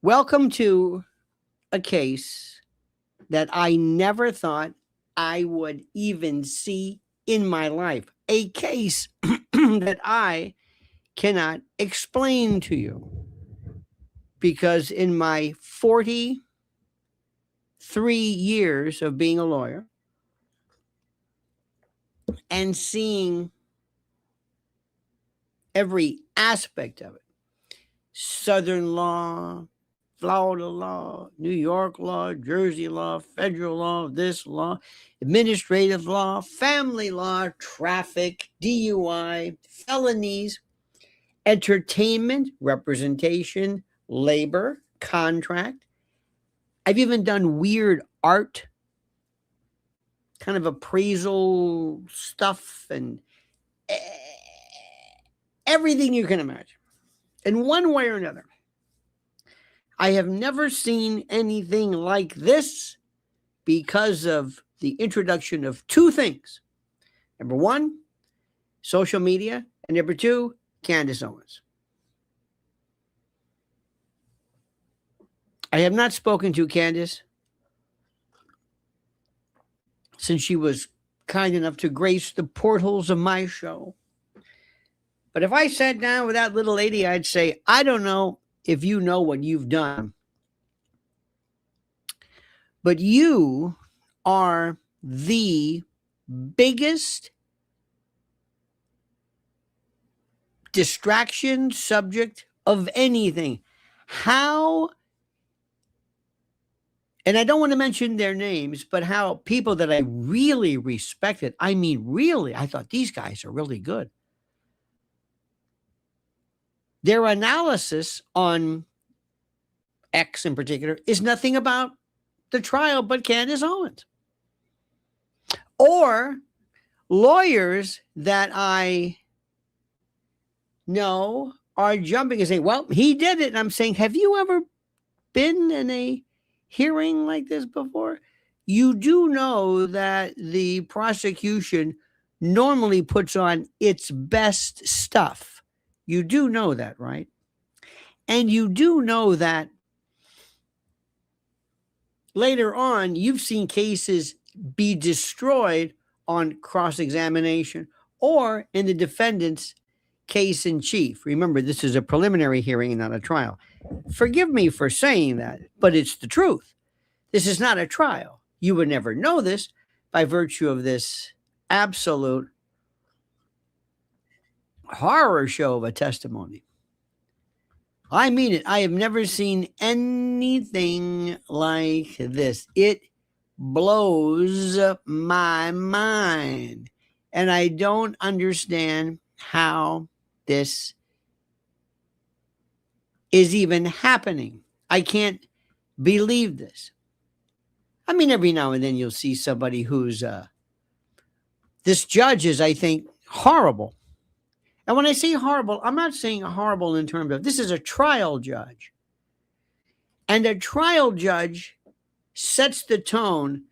Welcome to a case that I never thought I would even see in my life. A case that I cannot explain to you because in my 43 years of being a lawyer and seeing every aspect of it, Southern law, Florida law, New York law, Jersey law, federal law, this law, administrative law, family law, traffic, DUI, felonies, entertainment, representation, labor, contract. I've even done weird art, kind of appraisal stuff, and everything you can imagine. In one way or another. I have never seen anything like this because of the introduction of two things. Number one, social media, and number two, Candace Owens. I have not spoken to Candace since she was kind enough to grace the portals of my show. But if I sat down with that little lady, I'd say, I don't know if you know what you've done, but you are the biggest distraction subject of anything. How, and I don't want to mention their names, but how people that I really respected, I mean, really, I thought these guys are really good. Their analysis on X in particular is nothing about the trial but Candace Owens. Or lawyers that I know are jumping and saying, well, he did it. And I'm saying, have you ever been in a hearing like this before? You do know that the prosecution normally puts on its best stuff. You do know that, right? And you do know that later on, you've seen cases be destroyed on cross-examination or in the defendant's case in chief. Remember, this is a preliminary hearing and not a trial. Forgive me for saying that, but it's the truth. This is not a trial. You would never know this by virtue of this absolute horror show of a testimony. I mean it. I have never seen anything like this. It blows my mind. And I don't understand how this is even happening. I can't believe this. I mean, every now and then you'll see somebody who's, this judge is, I think, horrible. And when I say horrible, I'm not saying horrible in terms of, this is a trial judge. And a trial judge sets the tone.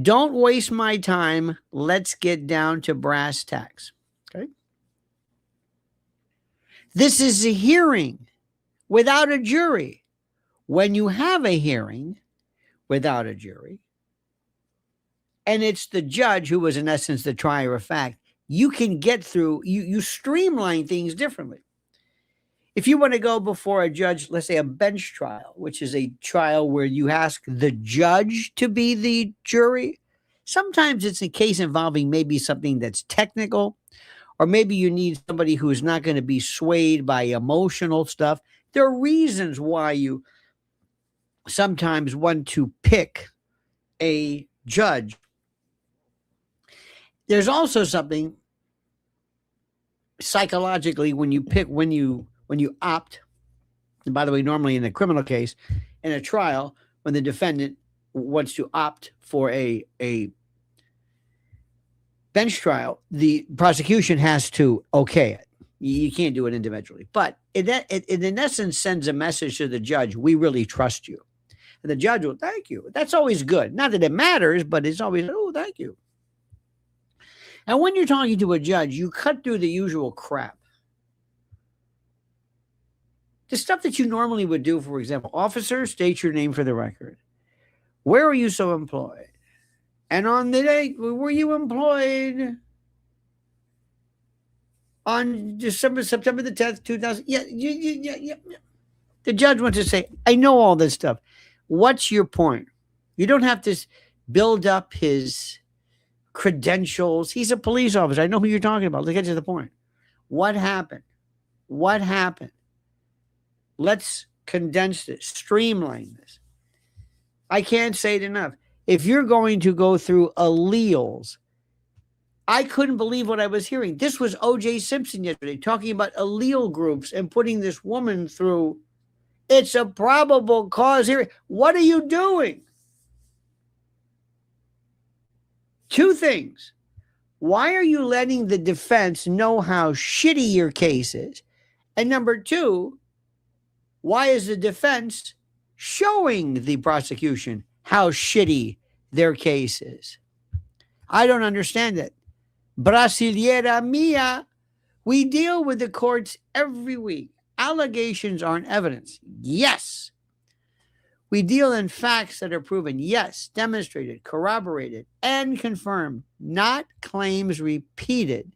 Don't waste my time. Let's get down to brass tacks. Okay. This is a hearing without a jury. When you have a hearing without a jury, and it's the judge who was in essence the trier of fact, you can get through, you streamline things differently. If you want to go before a judge, let's say a bench trial, which is a trial where you ask the judge to be the jury, sometimes it's a case involving maybe something that's technical, or maybe you need somebody who is not going to be swayed by emotional stuff. There are reasons why you sometimes want to pick a judge. There's also something psychologically when you pick, when you opt, and by the way, normally in a criminal case, in a trial, when the defendant wants to opt for a bench trial, the prosecution has to okay it. You can't do it individually. But it in essence sends a message to the judge, we really trust you. And the judge will, thank you. That's always good. Not that it matters, but it's always, oh, thank you. And when you're talking to a judge, you cut through the usual crap. The stuff that you normally would do, for example, officer, state your name for the record. Where are you so employed? And on the day, were you employed on September the 10th, 2000? Yeah. The judge wants to say, I know all this stuff. What's your point? You don't have to build up his credentials. He's a police officer. I know who you're talking about. Let's get to the point. What happened? What happened? Let's condense this, streamline this. I can't say it enough. If you're going to go through alleles, I couldn't believe what I was hearing. This was O.J. Simpson yesterday talking about allele groups and putting this woman through. It's a probable cause hearing. What are you doing? Two things. Why are you letting the defense know how shitty your case is? And number two, why is the defense showing the prosecution how shitty their case is? I don't understand it. Brasileira mia. We deal with the courts every week. Allegations aren't evidence. Yes. We deal in facts that are proven. Yes. Demonstrated, corroborated, and confirmed. Not claims repeated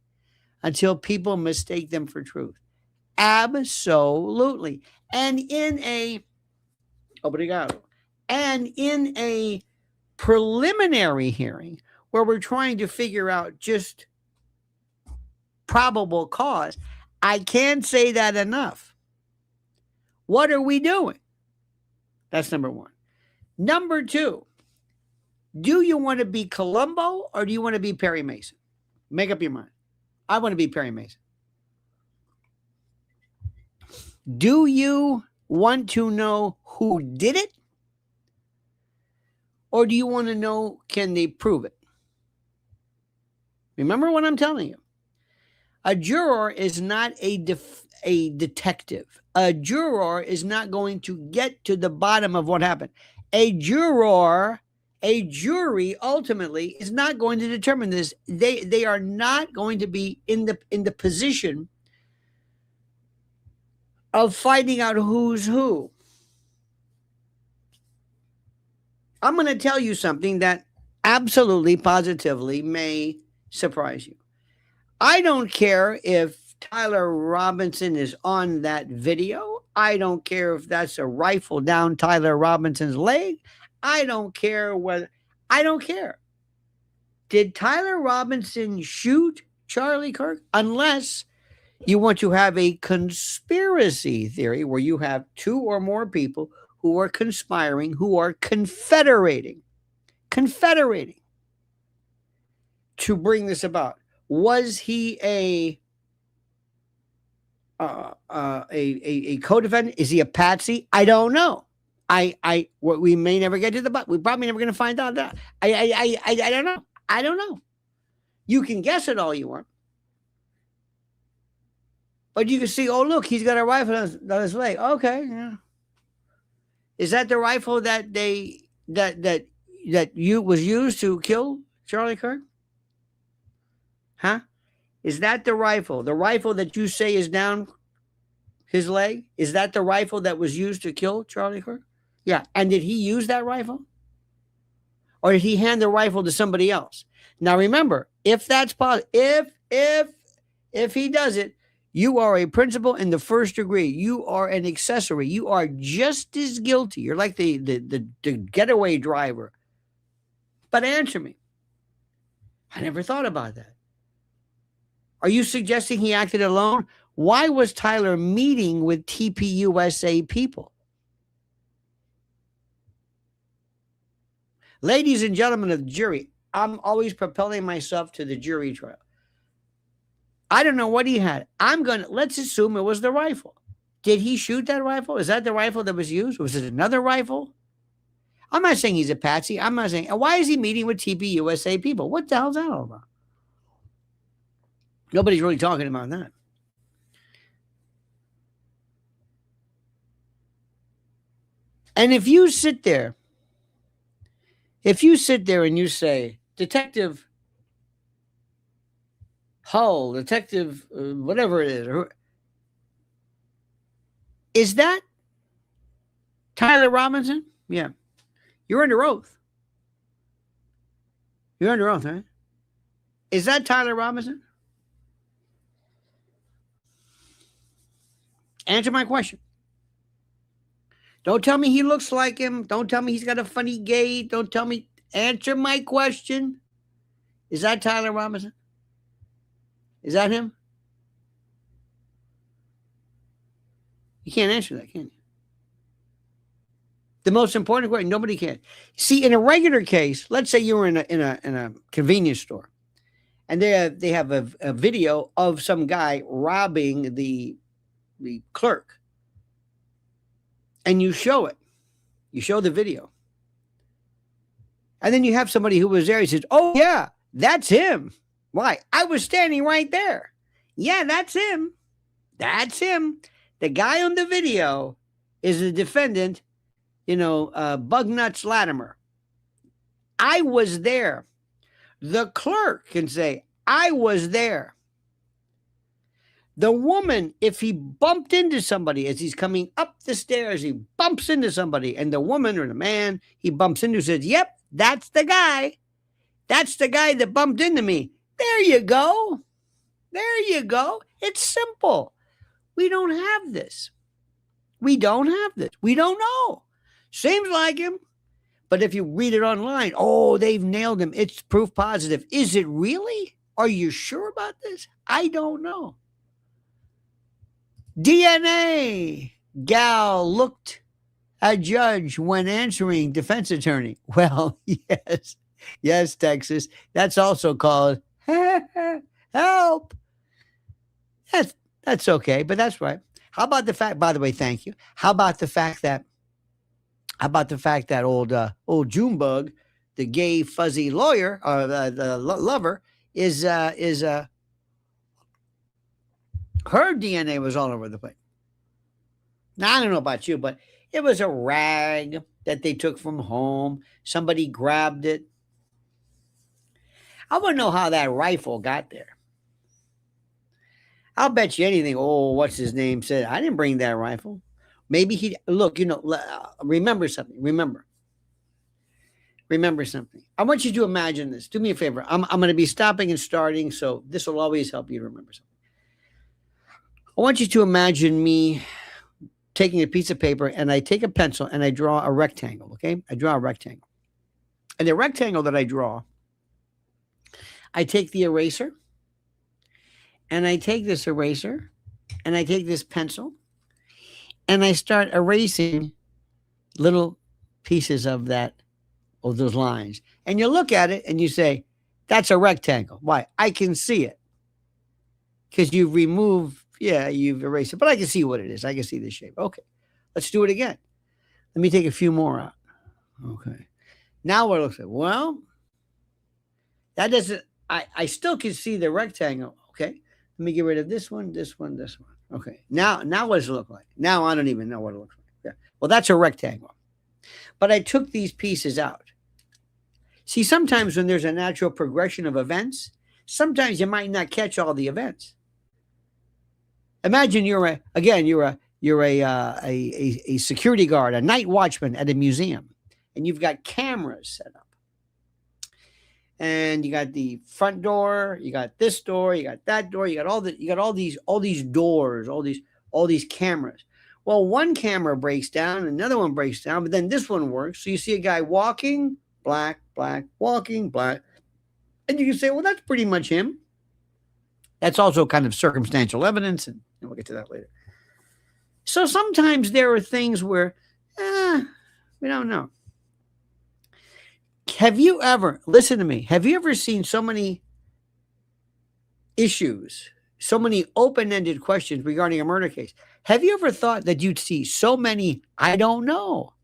until people mistake them for truth. Absolutely. And in a preliminary hearing where we're trying to figure out just probable cause, I can't say that enough. What are we doing? That's number one. Number two, do you want to be Columbo or do you want to be Perry Mason? Make up your mind. I want to be Perry Mason. Do you want to know who did it? Or do you want to know, can they prove it? Remember what I'm telling you. A juror is not a detective. A juror is not going to get to the bottom of what happened. A jury ultimately is not going to determine this. They are not going to be in the position of finding out who's who. I'm going to tell you something that absolutely, positively may surprise you. I don't care if Tyler Robinson is on that video. I don't care if that's a rifle down Tyler Robinson's leg. I don't care. Did Tyler Robinson shoot Charlie Kirk? Unless you want to have a conspiracy theory where you have two or more people who are conspiring, who are confederating to bring this about. Was he a co-defendant? Is he a patsy? I don't know. We may never get to the bottom. We're probably never going to find out that. I don't know. I don't know. You can guess it all you want. But you can see, oh, look, he's got a rifle on his leg. Okay, yeah. Is that the rifle that was used to kill Charlie Kirk? Huh? Is that the rifle? The rifle that you say is down his leg? Is that the rifle that was used to kill Charlie Kirk? Yeah. And did he use that rifle? Or did he hand the rifle to somebody else? Now remember, if that's possible, if he does it, you are a principal in the first degree. You are an accessory. You are just as guilty. You're like the getaway driver. But answer me. I never thought about that. Are you suggesting he acted alone? Why was Tyler meeting with TPUSA people? Ladies and gentlemen of the jury, I'm always propelling myself to the jury trial. I don't know what he had. Let's assume it was the rifle. Did he shoot that rifle? Is that the rifle that was used? Was it another rifle? I'm not saying he's a patsy. I'm not saying, why is he meeting with TPUSA people? What the hell's that all about? Nobody's really talking about that. And if you sit there and you say, Detective Hull, Detective whatever it is, Is that Tyler Robinson? Yeah. You're under oath. You're under oath, right? Is that Tyler Robinson? Answer my question. Don't tell me he looks like him. Don't tell me he's got a funny gait. Don't tell me. Answer my question. Is that Tyler Robinson? Is that him? You can't answer that, can you? The most important question, nobody can. See, in a regular case, let's say you were in a convenience store, and they have a video of some guy robbing the clerk, and you show it. You show the video. And then you have somebody who was there. He says, oh, yeah, that's him. Why? I was standing right there. Yeah, that's him. That's him. The guy on the video is the defendant, Bugnuts Latimer. I was there. The clerk can say, I was there. The woman, if he bumped into somebody as he's coming up the stairs, he bumps into somebody, and the woman or the man he bumps into says, yep, that's the guy. That's the guy that bumped into me. There you go. There you go. It's simple. We don't have this. We don't have this. We don't know. Seems like him. But if you read it online, oh, they've nailed him. It's proof positive. Is it really? Are you sure about this? I don't know. DNA. Gal looked at judge when answering defense attorney. Well, yes. Yes, Texas. That's also called help. That's okay, but that's right. How about the fact, by the way, thank you. How about the fact that old Junebug, the gay fuzzy lawyer or the lover is her DNA was all over the place. Now, I don't know about you, but it was a rag that they took from home. Somebody grabbed it. I want to know how that rifle got there. I'll bet you anything. Oh, what's his name said? I didn't bring that rifle. Maybe he, look, remember something. Remember something. I want you to imagine this. Do me a favor. I'm going to be stopping and starting, so this will always help you to remember something. I want you to imagine me taking a piece of paper, and I take a pencil and I draw a rectangle, okay? I draw a rectangle. And the rectangle that I draw, I take the eraser, and I take this eraser, and I take this pencil, and I start erasing little pieces of those lines. And you look at it and you say, that's a rectangle. Why? I can see it. Because you've erased it, but I can see what it is. I can see the shape. Okay, let's do it again. Let me take a few more out. Okay. Now what it looks like? Well, that doesn't, I still can see the rectangle. Okay. Let me get rid of this one, this one, this one. Okay. Now what does it look like? Now I don't even know what it looks like. Yeah. Well, that's a rectangle. But I took these pieces out. See, sometimes when there's a natural progression of events, sometimes you might not catch all the events. Imagine you're a security guard, a night watchman at a museum, and you've got cameras set up. And you got the front door, you got this door, you got that door, you got all these doors, all these cameras. Well, one camera breaks down, another one breaks down, but then this one works. So you see a guy walking, black, walking, black. And you can say, well, that's pretty much him. That's also kind of circumstantial evidence, and we'll get to that later. So sometimes there are things where we don't know. Have you ever, listen to me, have you ever seen so many issues, so many open-ended questions regarding a murder case? Have you ever thought that you'd see so many, I don't know,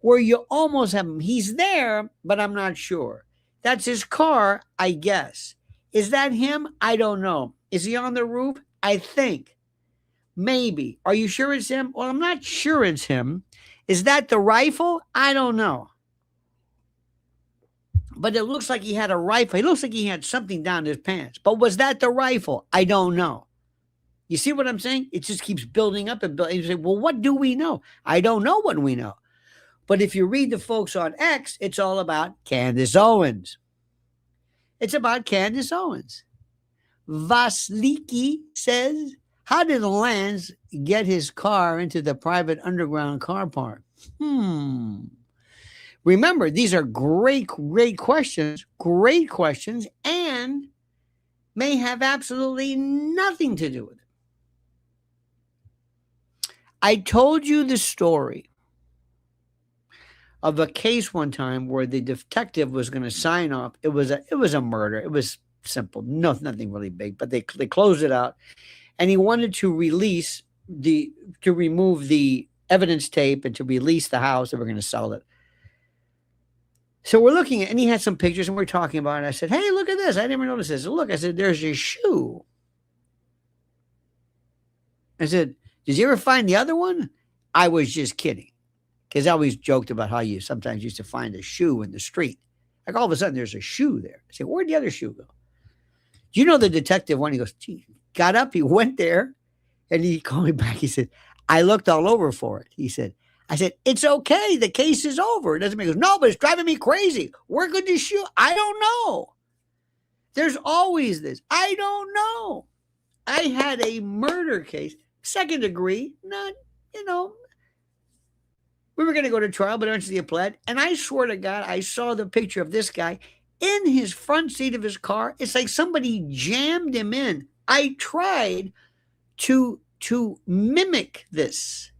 where you almost have him, he's there, but I'm not sure. That's his car, I guess. Is that him? I don't know. Is he on the roof? I think. Maybe. Are you sure it's him? Well, I'm not sure it's him. Is that the rifle? I don't know. But it looks like he had a rifle. It looks like he had something down his pants. But was that the rifle? I don't know. You see what I'm saying? It just keeps building up and building. You say, well, what do we know? I don't know what we know. But if you read the folks on X, it's all about Candace Owens. It's about Candace Owens. Vasliki says, how did Lance get his car into the private underground car park? Remember, these are great questions, and may have absolutely nothing to do with it. I told you the story of a case one time where the detective was going to sign off. It was a murder. It was simple, nothing really big, but they closed it out, and he wanted to remove the evidence tape and to release the house. They were going to sell it. So we're looking at, and he had some pictures, and we're talking about it. I said, hey, look at this. I never noticed this. So look, I said, there's your shoe. I said, did you ever find the other one? I was just kidding. Because I always joked about how you sometimes used to find a shoe in the street. Like all of a sudden there's a shoe there. I said, where'd the other shoe go? Do you know the detective when he goes, gee, got up, he went there, and he called me back. He said, I looked all over for it. I said, it's okay. The case is over. It doesn't make. He goes, no, but it's driving me crazy. Where could this shoe? I don't know. There's always this. I don't know. I had a murder case, second degree, not, we were going to go to trial, but eventually it pled. And I swear to God, I saw the picture of this guy in his front seat of his car. It's like somebody jammed him in. I tried to mimic this.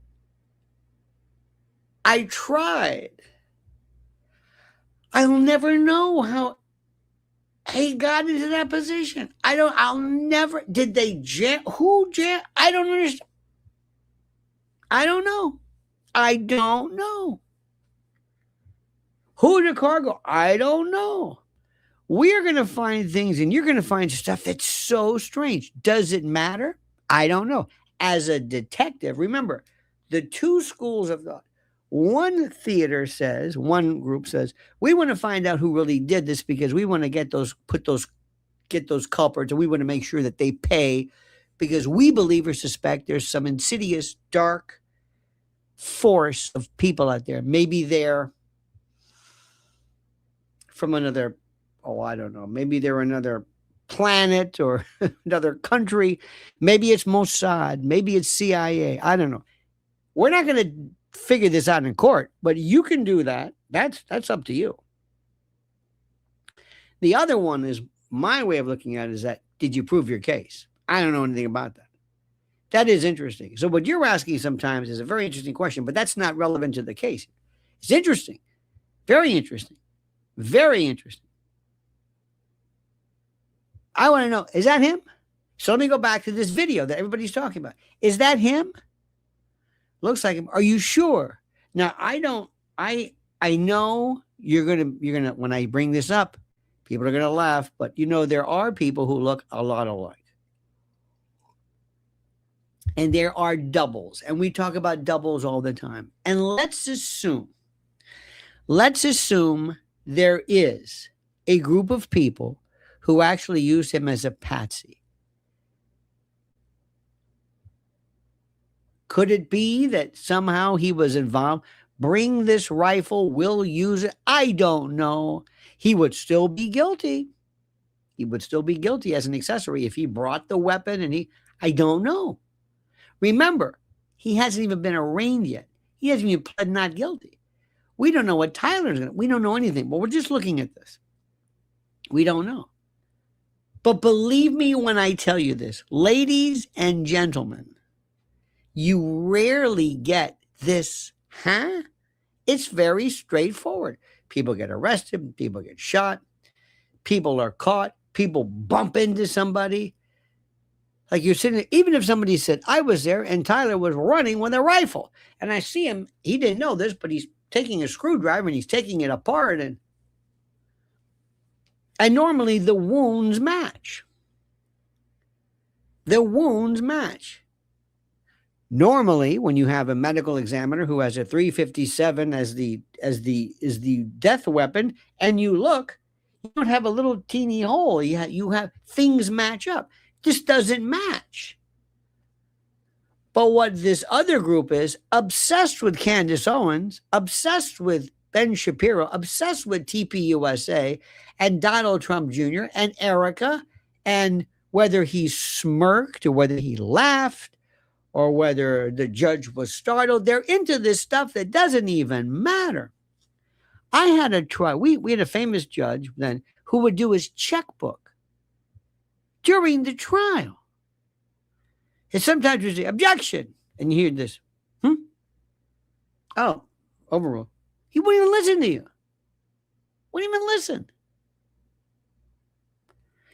I tried. I'll never know how he got into that position. Did they jam? Who jam? I don't understand. I don't know. Who did the car go? I don't know. We're going to find things, and you're going to find stuff that's so strange. Does it matter? I don't know. As a detective, remember, the two schools of thought. One group says, we want to find out who really did this because we want to get those culprits, and we want to make sure that they pay because we believe or suspect there's some insidious, dark force of people out there. Maybe they're from another, I don't know. Maybe they're another planet or another country. Maybe it's Mossad. Maybe it's CIA. I don't know. We're not going to figure this out in court, but you can do that. That's up to you. The other one is my way of looking at it is that, did you prove your case? I don't know anything about that. That is interesting. So what you're asking sometimes is a very interesting question, but that's not relevant to the case. It's interesting. Very interesting. Very interesting. I want to know, is that him? So let me go back to this video that everybody's talking about. Is that him? Looks like him. Are you sure? Now, I know you're going to, when I bring this up, people are going to laugh, but there are people who look a lot alike. And there are doubles, and we talk about doubles all the time. And let's assume there is a group of people who actually use him as a patsy. Could it be that somehow he was involved? Bring this rifle, we'll use it. I don't know. He would still be guilty. He would still be guilty as an accessory if he brought the weapon and I don't know. Remember, he hasn't even been arraigned yet. He hasn't even pled not guilty. We don't know what Tyler's going to, we don't know anything, but we're just looking at this. We don't know. But believe me when I tell you this, ladies and gentlemen, you rarely get this, It's very straightforward. People get arrested, people get shot, people are caught, people bump into somebody. Like you're sitting there, even if somebody said, I was there and Tyler was running with a rifle and I see him, he didn't know this, but he's taking a screwdriver and he's taking it apart and normally the wounds match. The wounds match. Normally, when you have a medical examiner who has a 357 as the death weapon and you look, you don't have a little teeny hole. You have things match up. This doesn't match. But what this other group is, obsessed with Candace Owens, obsessed with Ben Shapiro, obsessed with TPUSA and Donald Trump Jr. and Erica, and whether he smirked or whether he laughed or whether the judge was startled, they're into this stuff that doesn't even matter. I had a trial. We had a famous judge then who would do his checkbook during the trial. And sometimes we say, objection. And you hear this. Oh, overruled. He wouldn't even listen to you. Wouldn't even listen.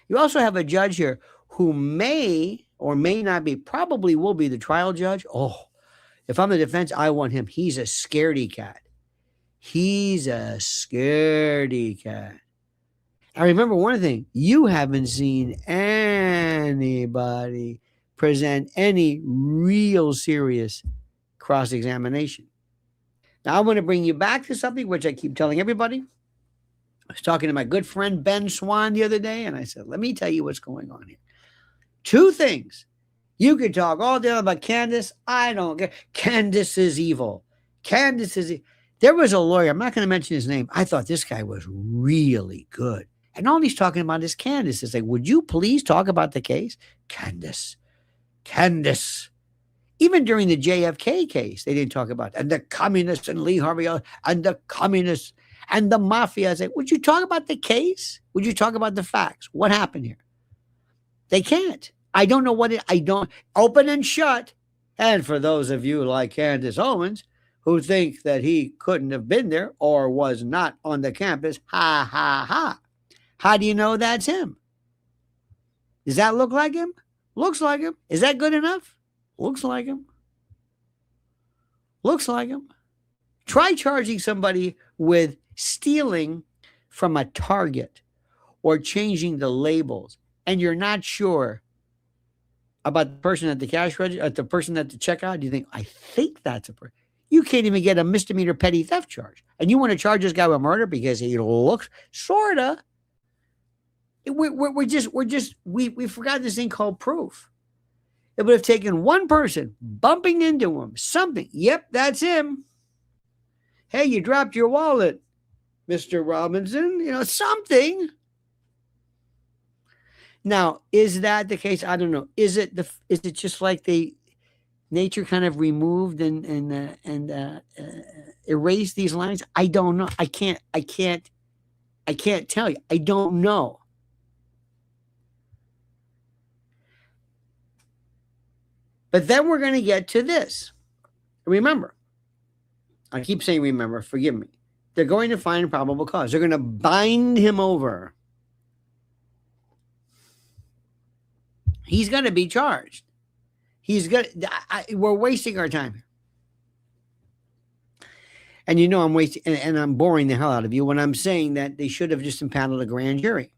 You also have a judge here who may or may not be, probably will be the trial judge. Oh, if I'm the defense, I want him. He's a scaredy cat. He's a scaredy cat. I remember one thing. You haven't seen anybody present any real serious cross-examination. Now, I want to bring you back to something which I keep telling everybody. I was talking to my good friend Ben Swan the other day, and I said, let me tell you what's going on here. Two things. You could talk all day about Candace. I don't care. Candace is evil. Candace is evil. There was a lawyer, I'm not going to mention his name. I thought this guy was really good. And all he's talking about is Candace. It's like, would you please talk about the case? Candace. Even during the JFK case, they didn't talk about it. And the communists and Lee Harvey and the communists and the mafia. I said, would you talk about the case? Would you talk about the facts? What happened here? They can't. I don't know what I don't open and shut. And for those of you like Candace Owens who think that he couldn't have been there or was not on the campus, ha, ha, ha. How do you know that's him? Does that look like him? Looks like him. Is that good enough? Looks like him. Looks like him. Try charging somebody with stealing from a Target or changing the labels, and you're not sure about the person at the cash register, the person at the checkout. Do you think, I think that's a person? You can't even get a misdemeanor petty theft charge. And you want to charge this guy with murder because he looks sorta. We forgot this thing called proof. It would have taken one person bumping into him, something. Yep, that's him. Hey, you dropped your wallet, Mr. Robinson. Something. Now, is that the case? I don't know. Is it just like nature kind of removed and erased these lines? I don't know. I can't tell you. I don't know. But then we're going to get to this. Remember, I keep saying remember, forgive me. They're going to find probable cause. They're going to bind him over. He's going to be charged. We're wasting our time. And I'm wasting, and I'm boring the hell out of you when I'm saying that they should have just impaneled a grand jury.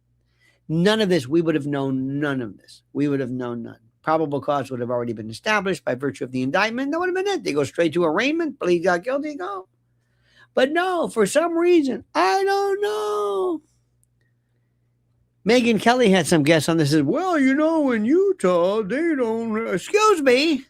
None of this, we would have known none of this. We would have known none. Probable cause would have already been established by virtue of the indictment. That would have been it. They go straight to arraignment, plead not guilty, go. But no, for some reason, I don't know. Megyn Kelly had some guests on this. Says, well, in Utah, they don't. Excuse me.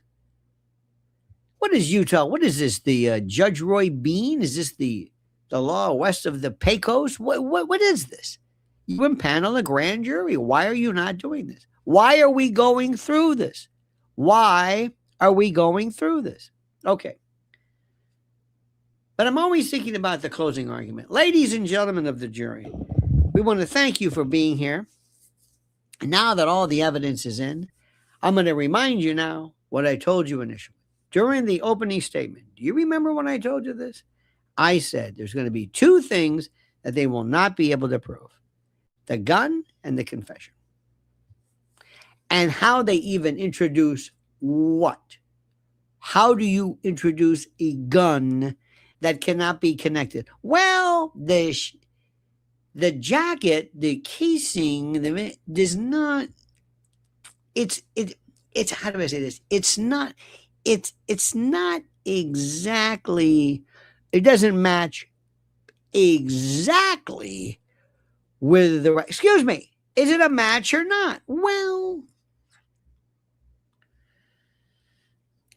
What is Utah? What is this? The Judge Roy Bean? Is this the law west of the Pecos? What is this? You impanel a grand jury. Why are you not doing this? Why are we going through this? Why are we going through this? Okay. But I'm always thinking about the closing argument. Ladies and gentlemen of the jury, we want to thank you for being here. And now that all the evidence is in, I'm going to remind you now what I told you initially. During the opening statement, do you remember when I told you this? I said there's going to be two things that they will not be able to prove. The gun and the confession. And how they even introduce what? How do you introduce a gun that cannot be connected? Well, the jacket, the casing, does not. It's how do I say this? It's not exactly. It doesn't match exactly with the. Excuse me. Is it a match or not? Well.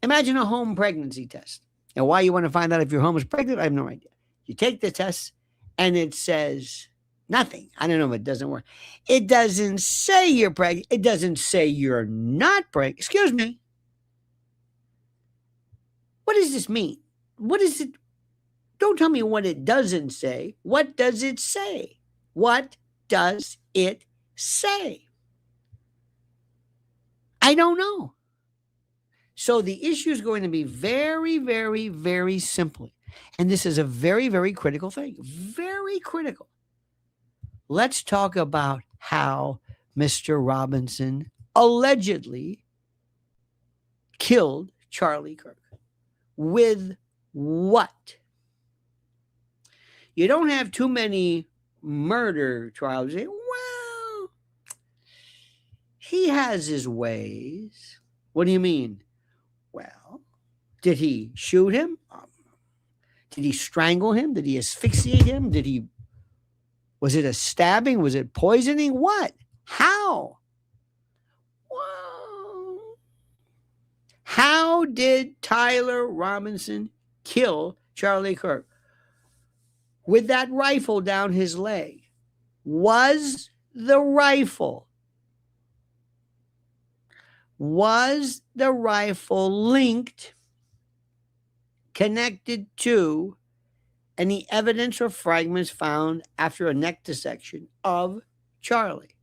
Imagine a home pregnancy test. Now, why you want to find out if your home is pregnant, I have no idea. You take the test and it says nothing. I don't know if it doesn't work. It doesn't say you're pregnant. It doesn't say you're not pregnant. Excuse me. What does this mean? What is it? Don't tell me what it doesn't say. What does it say? What does it say? I don't know. So the issue is going to be very, very, very simply. And this is a very, very critical thing. Very critical. Let's talk about how Mr. Robinson allegedly killed Charlie Kirk. With what? You don't have too many murder trials. You say, well, he has his ways. What do you mean? Well, did he shoot him? Did he strangle him? Did he asphyxiate him? Was it a stabbing? Was it poisoning? What? How? Well, how did Tyler Robinson kill Charlie Kirk? With that rifle down his leg. Was the rifle linked, connected to any evidence or fragments found after a neck dissection of Charlie?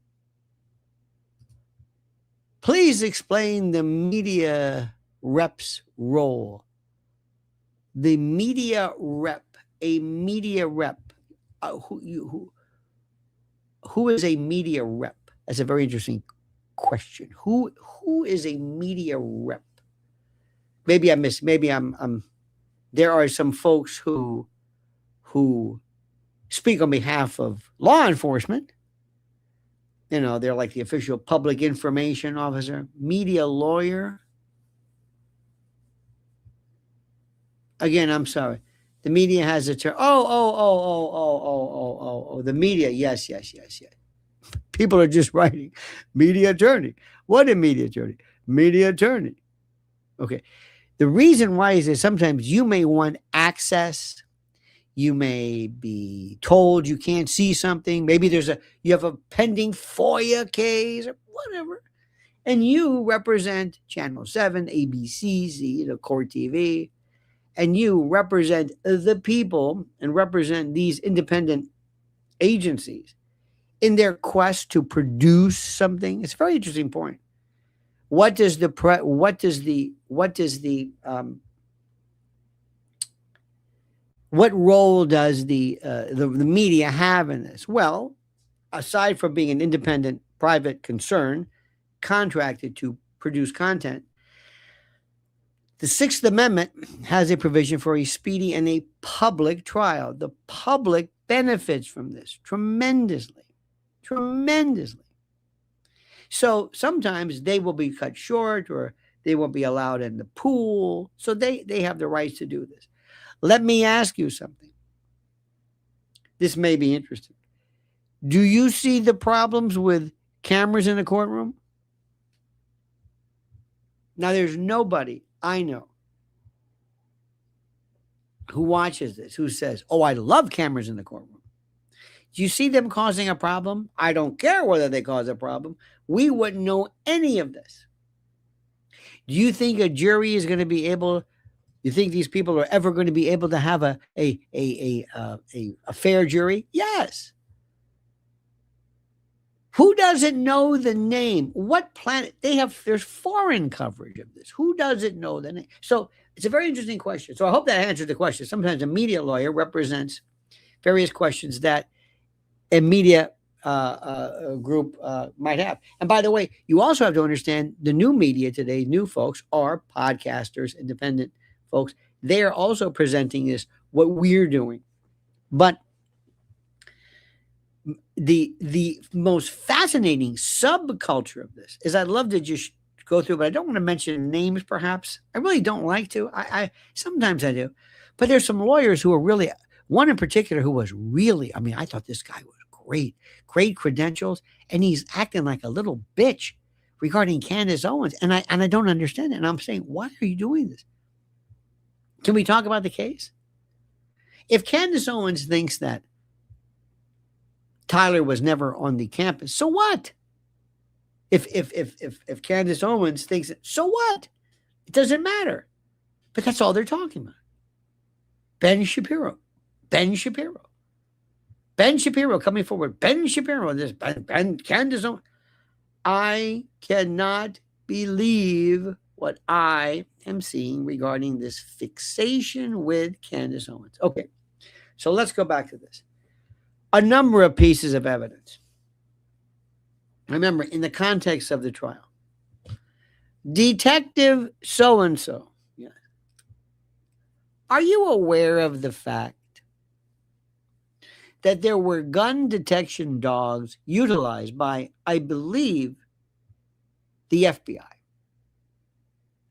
Please explain the media rep's role. The media rep, a media rep. Who is a media rep? That's a very interesting question. Who is a media rep? Maybe I missed. Maybe I'm. There are some folks who speak on behalf of law enforcement. You know, they're like the official public information officer, media lawyer. Again, I'm sorry. The media has a term. Oh. The media. Yes. People are just writing media attorney. What a media attorney? Media attorney. Okay. The reason why is that sometimes you may want access. You may be told you can't see something. Maybe you have a pending FOIA case or whatever. And you represent Channel 7, ABC, Court TV. And you represent the people and represent these independent agencies in their quest to produce something. It's a very interesting point. What role does the media have in this? Well, aside from being an independent private concern contracted to produce content, the Sixth Amendment has a provision for a speedy and a public trial. The public benefits from this tremendously. So sometimes they will be cut short or they won't be allowed in the pool. So they have the rights to do this. Let me ask you something. This may be interesting. Do you see the problems with cameras in the courtroom? Now, there's nobody I know who watches this who says, oh, I love cameras in the courtroom. Do you see them causing a problem? I don't care whether they cause a problem. We wouldn't know any of this. Do you think a jury is going to be able? You think these people are ever going to be able to have a fair jury? Yes. Who doesn't know the name? What planet? There's foreign coverage of this. Who doesn't know the name? So it's a very interesting question. So I hope that answered the question. Sometimes a media lawyer represents various questions that a media group might have. And by the way, you also have to understand the new media today, new folks are podcasters, independent folks. They are also presenting this, what we're doing. But the most fascinating subculture of this is I'd love to just go through, but I don't want to mention names perhaps. I really don't like to. I sometimes I do. But there's some lawyers who are really, one in particular who was really, I thought this guy was great credentials, and he's acting like a little bitch regarding Candace Owens, and I don't understand it. And I'm saying, why are you doing this? Can we talk about the case? If Candace Owens thinks that Tyler was never on the campus, so what? If Candace Owens thinks it, so what? It doesn't matter. But that's all they're talking about. Ben Shapiro coming forward. Ben Shapiro, this Ben Candace Owens. I cannot believe what I am seeing regarding this fixation with Candace Owens. Okay, so let's go back to this. A number of pieces of evidence. Remember, in the context of the trial, Detective so-and-so, yeah. Are you aware of the fact that there were gun detection dogs utilized by, I believe, the FBI?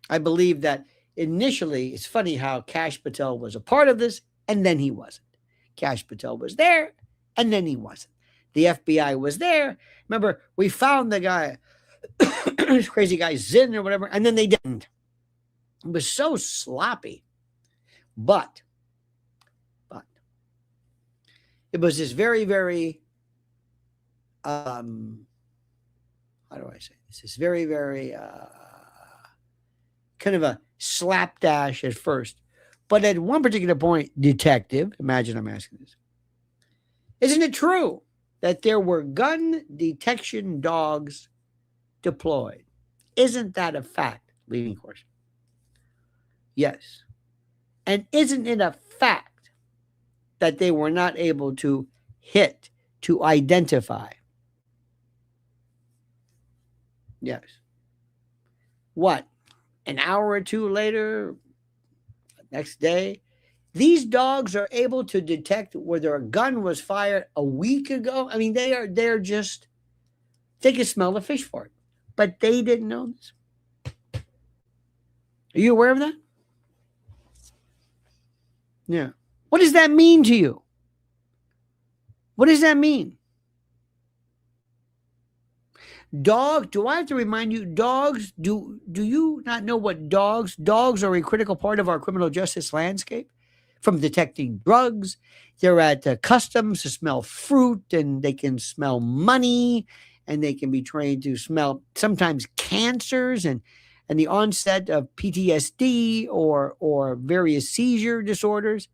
I believe that initially, it's funny how Kash Patel was a part of this, and then he wasn't. Kash Patel was there, and then he wasn't. The FBI was there. Remember, we found the guy, this crazy guy, Zinn or whatever, and then they didn't. It was so sloppy. But it was this very, very, how do I say this? This very, very kind of a slapdash at first. But at one particular point, detective, imagine I'm asking this, isn't it true that there were gun detection dogs deployed? Isn't that a fact? Leading question. Yes. And isn't it a fact that they were not able to hit, to identify? Yes. What? An hour or two later, next day, these dogs are able to detect whether a gun was fired a week ago. I mean, they're just, they can smell the fish fart, but they didn't know this. Are you aware of that? Yeah. What does that mean to you? What does that mean? Dog, do I have to remind you, dogs, do you not know what dogs are a critical part of our criminal justice landscape? From detecting drugs, they're at customs to smell fruit, and they can smell money, and they can be trained to smell sometimes cancers and the onset of PTSD or various seizure disorders.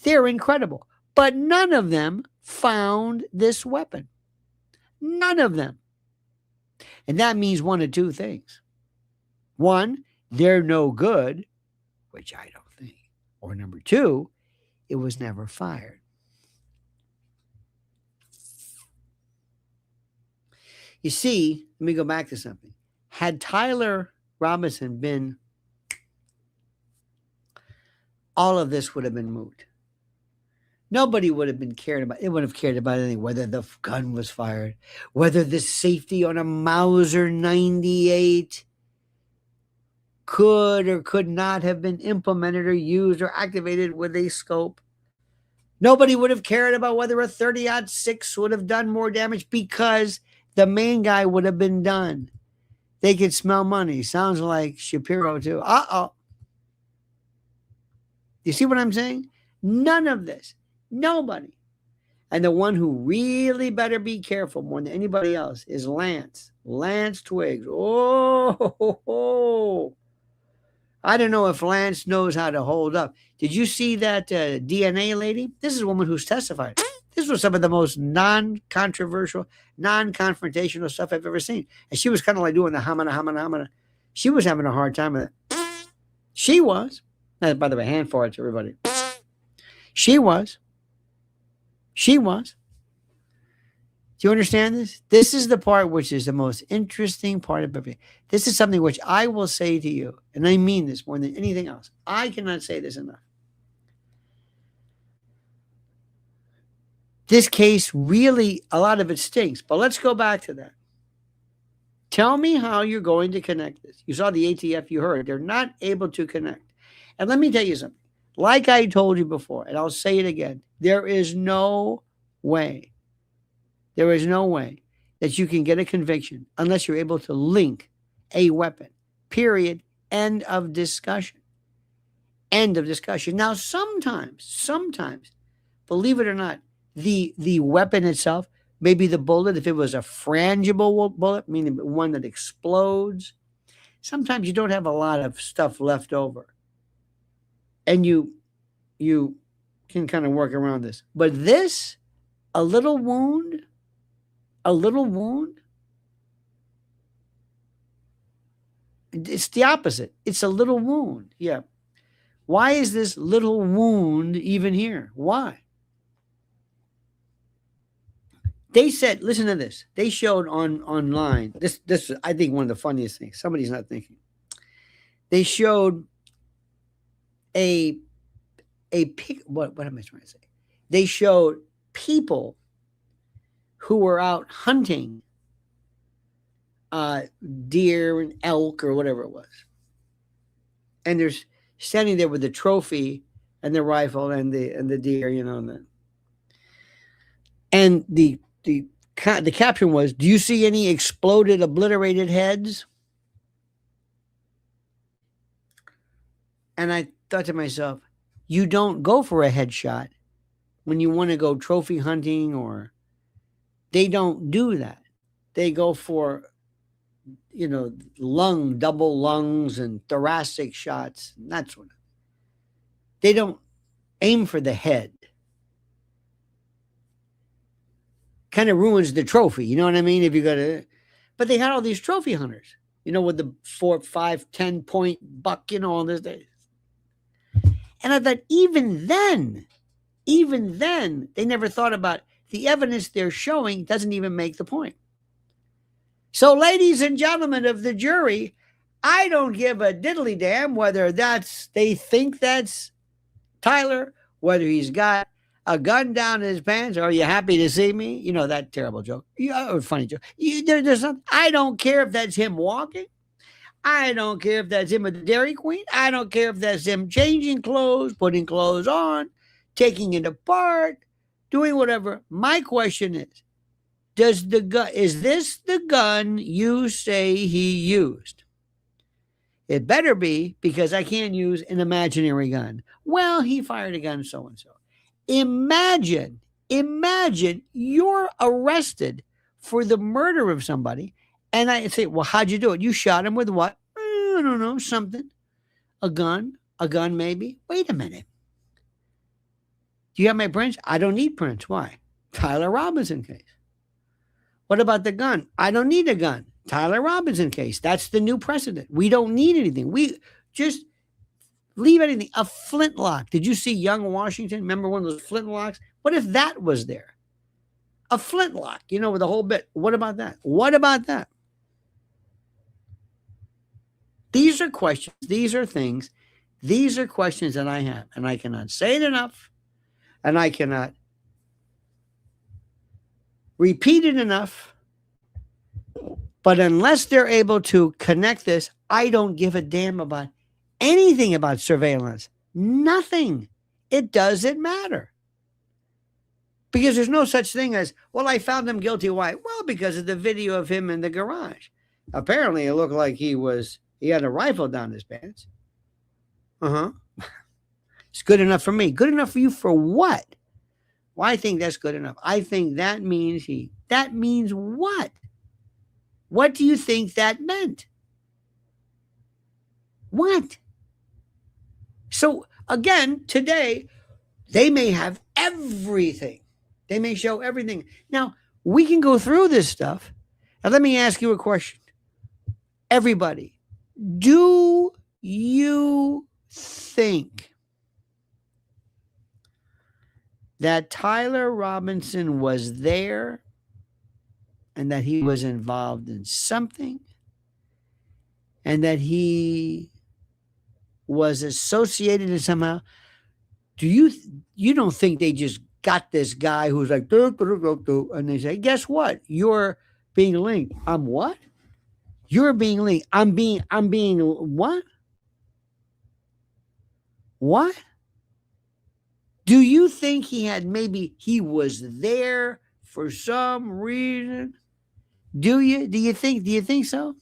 They're incredible. But none of them found this weapon. None of them. And that means one of two things. One, they're no good, which I don't think. Or number two, it was never fired. You see, let me go back to something. Had Tyler Robinson been, all of this would have been moot. Nobody would have been cared about. They wouldn't have cared about anything, whether the gun was fired, whether the safety on a Mauser 98 could or could not have been implemented or used or activated with a scope. Nobody would have cared about whether a 30-06 would have done more damage, because the main guy would have been done. They could smell money. Sounds like Shapiro too. You see what I'm saying? None of this. Nobody. And the one who really better be careful more than anybody else is Lance. Lance Twiggs. Oh, I don't know if Lance knows how to hold up. Did you see that DNA lady? This is a woman who's testified. This was some of the most non-controversial, non-confrontational stuff I've ever seen. And she was kind of like doing the hamana. She was having a hard time with it. She was. By the way, hand for it to everybody. She was. Do you understand this? This is the part which is the most interesting part of everything. This is something which I will say to you, and I mean this more than anything else. I cannot say this enough. This case really, a lot of it stinks, but let's go back to that. Tell me how you're going to connect this. You saw the ATF, you heard. They're not able to connect. And let me tell you something. Like I told you before, and I'll say it again, there is no way that you can get a conviction unless you're able to link a weapon. Period. End of discussion. End of discussion. Now, sometimes, believe it or not, the weapon itself, maybe the bullet, if it was a frangible bullet, meaning one that explodes, sometimes you don't have a lot of stuff left over. And you can kind of work around this. But this, a little wound, it's the opposite. It's a little wound. Yeah. Why is this little wound even here? Why? They said, listen to this. They showed online. This is, I think, one of the funniest things. Somebody's not thinking. They showed a pic. What am I trying to say? They showed people who were out hunting deer and elk or whatever it was, and they're standing there with the trophy and the rifle and the deer, and the caption was, "Do you see any exploded, obliterated heads?" And I thought to myself, you don't go for a headshot when you want to go trophy hunting, or they don't do that. They go for, double lungs and thoracic shots. And that's what they don't aim for the head. Kind of ruins the trophy. You know what I mean? If you got to, but they had all these trophy hunters, with the 4, 5, 10 point buck, all this day. And I thought, even then, they never thought about the evidence they're showing doesn't even make the point. So, ladies and gentlemen of the jury, I don't give a diddly damn whether they think that's Tyler, whether he's got a gun down in his pants. Are you happy to see me? That terrible joke. Or funny joke. There's something. I don't care if that's him walking. I don't care if that's him at the Dairy Queen. I don't care if that's him changing clothes, putting clothes on, taking it apart, doing whatever. My question is this the gun you say he used? It better be, because I can't use an imaginary gun. Well, he fired a gun so-and-so. Imagine you're arrested for the murder of somebody. And I say, well, how'd you do it? You shot him with what? I don't know, something. A gun maybe. Wait a minute. Do you have my prints? I don't need prints. Why? Tyler Robinson case. What about the gun? I don't need a gun. Tyler Robinson case. That's the new precedent. We don't need anything. We just leave anything. A flintlock. Did you see Young Washington? Remember one of those flintlocks? What if that was there? A flintlock, with a whole bit. What about that? These are questions. These are things. These are questions that I have, and I cannot say it enough, and I cannot repeat it enough. But unless they're able to connect this, I don't give a damn about anything about surveillance. Nothing. It doesn't matter. Because there's no such thing as, well, I found him guilty. Why? Well, because of the video of him in the garage. Apparently, it looked like he had a rifle down his pants. It's good enough for me. Good enough for you for what? Well, I think that's good enough. I think that means that means what? What do you think that meant? What? So again, today, they may have everything. They may show everything. Now, we can go through this stuff. Now, let me ask you a question. Everybody, do you think that Tyler Robinson was there and that he was involved in something and that he was associated in somehow? You don't think they just got this guy who's like, and they say, guess what? You're being linked. I'm what? You're being linked. I'm being what? What? Do you think he was there for some reason? Do you think so?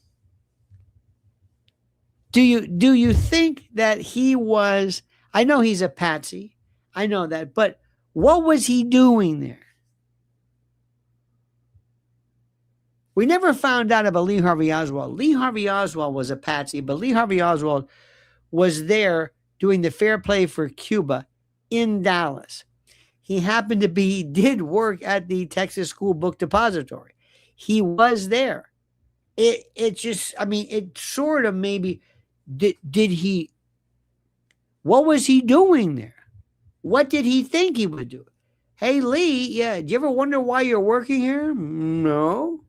Do you think that he was, I know he's a patsy, I know that, but what was he doing there? We never found out about Lee Harvey Oswald. Lee Harvey Oswald was a patsy, but Lee Harvey Oswald was there doing the Fair Play for Cuba in Dallas. He happened to be, he did work at the Texas School Book Depository. He was there. It just, I mean, it sort of maybe, did he, what was he doing there? What did he think he would do? Hey, Lee, yeah, do you ever wonder why you're working here? No.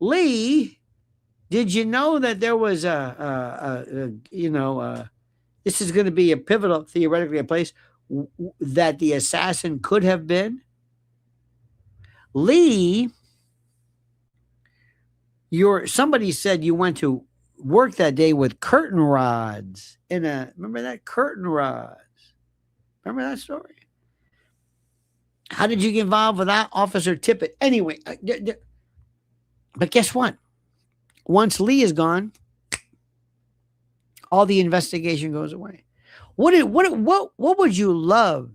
Lee, did you know that there was this is going to be a pivotal, theoretically, a place that the assassin could have been? Lee, somebody said you went to work that day with curtain rods remember that? Curtain rods. Remember that story? How did you get involved with that, Officer Tippett? Anyway, but guess what? Once Lee is gone, all the investigation goes away. What would you love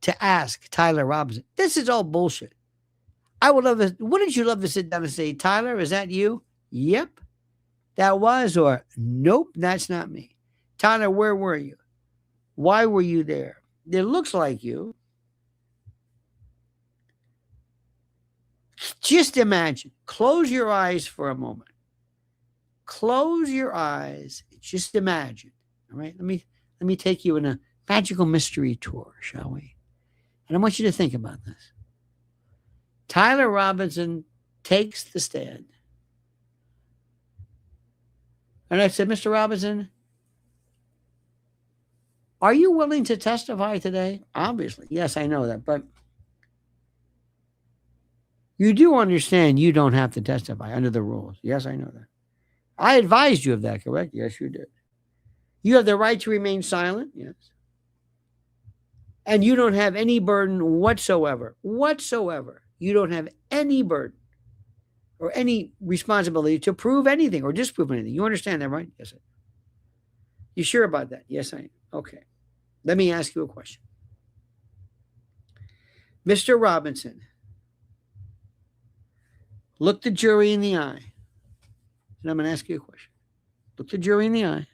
to ask Tyler Robinson? This is all bullshit. I would love to. Wouldn't you love to sit down and say, Tyler, is that you? Yep, that was, or nope, that's not me. Tyler, where were you? Why were you there? It looks like you. Just imagine. Close your eyes for a moment. Close your eyes. Just imagine. All right. Let me take you in a magical mystery tour, shall we? And I want you to think about this. Tyler Robinson takes the stand. And I said, Mr. Robinson, are you willing to testify today? Obviously. Yes, I know that. But you do understand you don't have to testify under the rules. Yes, I know that. I advised you of that, correct? Yes, you did. You have the right to remain silent. Yes. And you don't have any burden whatsoever. Whatsoever. You don't have any burden or any responsibility to prove anything or disprove anything. You understand that, right? Yes. You sure about that? Yes, I am. Okay. Let me ask you a question. Mr. Robinson, look the jury in the eye. And I'm going to ask you a question. Look the jury in the eye.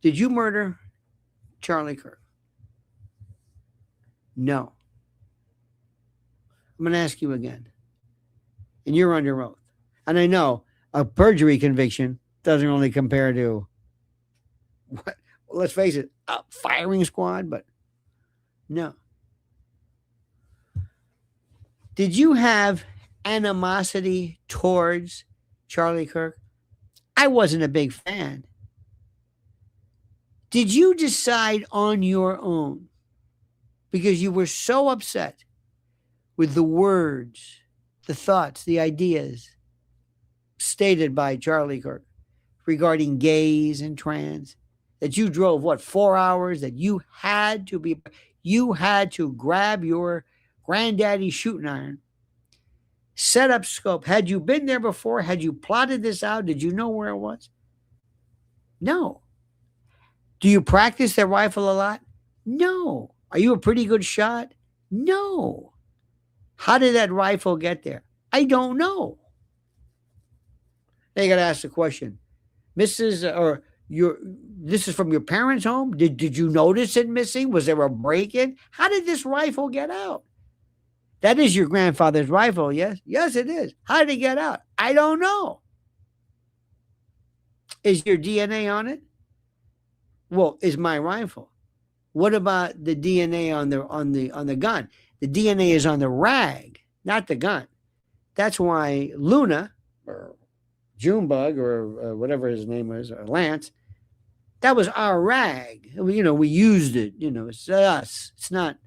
Did you murder Charlie Kirk? No. I'm going to ask you again. And you're under oath. And I know a perjury conviction doesn't really compare to, what? Well, let's face it, a firing squad, but no. Did you have animosity towards Charlie Kirk? I wasn't a big fan. Did you decide on your own because you were so upset with the words, the thoughts, the ideas stated by Charlie Kirk regarding gays and trans, that you drove, 4 hours, that you had to grab your granddaddy's shooting iron, set up scope? Had you been there before? Had you plotted this out? Did you know where it was? No. Do you practice that rifle a lot? No. Are you a pretty good shot? No. How did that rifle get there? I don't know. Now you got to ask the question, this is from your parents' home? Did you notice it missing? Was there a break-in? How did this rifle get out? That is your grandfather's rifle, yes? Yes, it is. How did it get out? I don't know. Is your DNA on it? Well, is my rifle. What about the DNA on the gun? The DNA is on the rag, not the gun. That's why Luna, or Junebug, or whatever his name was, or Lance, that was our rag. We used it. It's us. It's not.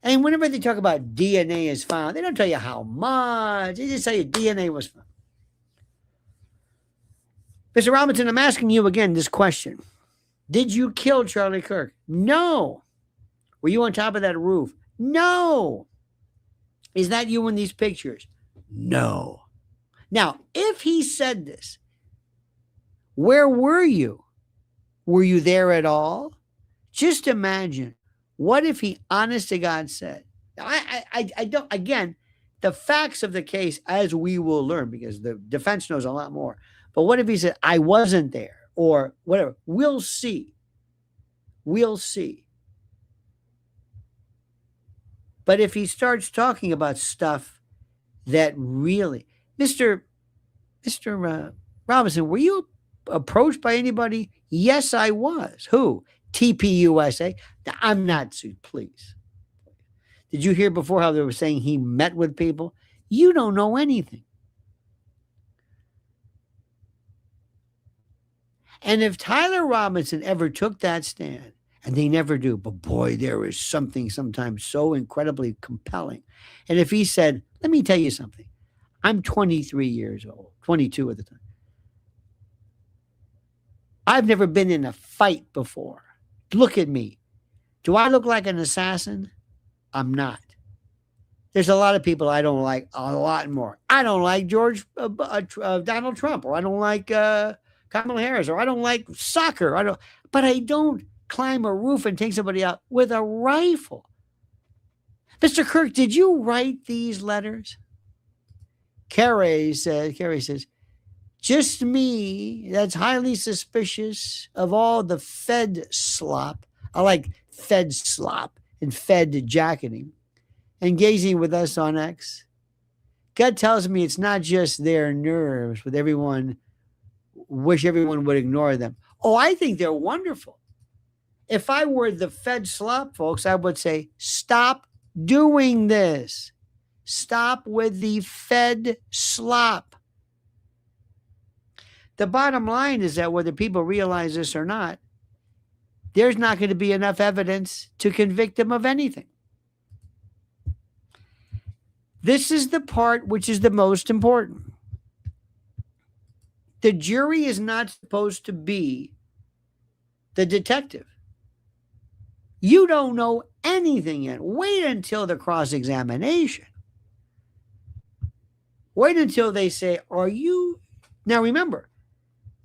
And whenever they talk about DNA is found, they don't tell you how much. They just say DNA was found. Mr. Robinson, I'm asking you again this question. Did you kill Charlie Kirk? No. Were you on top of that roof? No. Is that you in these pictures? No. Now, if he said this, Where were you? Were you there at all? Just imagine, what if he, honest to God, said, I don't, again, the facts of the case, as we will learn, because the defense knows a lot more. But what if he said, I wasn't there, or whatever? We'll see. We'll see. But if he starts talking about stuff that really, Mr. Robinson, were you approached by anybody? Yes, I was. Who? TPUSA. I'm not, please. Did you hear before how they were saying he met with people? You don't know anything. And if Tyler Robinson ever took that stand, and they never do, but boy, there is something sometimes so incredibly compelling. And if he said, let me tell you something, I'm 23 years old, 22 at the time. I've never been in a fight before. Look at me. Do I look like an assassin? I'm not. There's a lot of people I don't like a lot more. I don't like Donald Trump, or I don't like Kamala Harris, or I don't like soccer. But I don't climb a roof and take somebody out with a rifle. Mr. Kirk, did you write these letters? Carrie says, just me, that's highly suspicious of all the Fed slop. I like Fed slop and Fed jacketing, engaging with us on X. Gut tells me it's not just their nerves, but wish everyone would ignore them. Oh, I think they're wonderful. If I were the Fed slop folks, I would say, stop doing this. Stop with the Fed slop. The bottom line is that whether people realize this or not, there's not going to be enough evidence to convict them of anything. This is the part which is the most important. The jury is not supposed to be the detective. You don't know anything yet. Wait until the cross-examination. Wait until they say, are you... Now remember,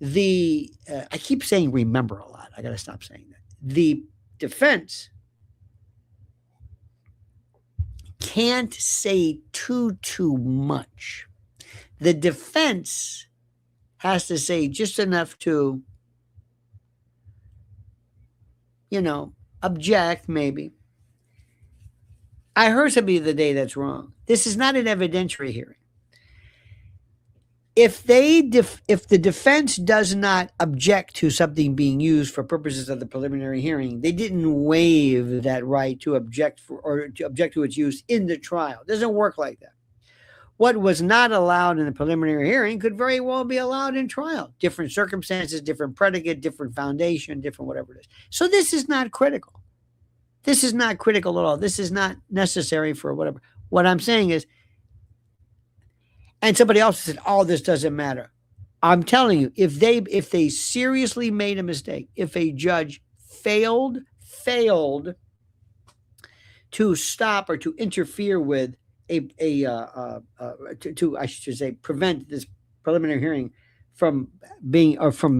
I keep saying remember a lot. I got to stop saying that. The defense can't say too much. The defense has to say just enough to, object maybe. I heard somebody the other day that's wrong. This is not an evidentiary hearing. If the defense does not object to something being used for purposes of the preliminary hearing, they didn't waive that right to object to its use in the trial. It doesn't work like that. What was not allowed in the preliminary hearing could very well be allowed in trial. Different circumstances, different predicate, different foundation, different whatever it is. So this is not critical. This is not critical at all. This is not necessary for whatever. What I'm saying is, and somebody else said, oh, this doesn't matter. I'm telling you, if they seriously made a mistake, if a judge failed to stop or to interfere with prevent this preliminary hearing from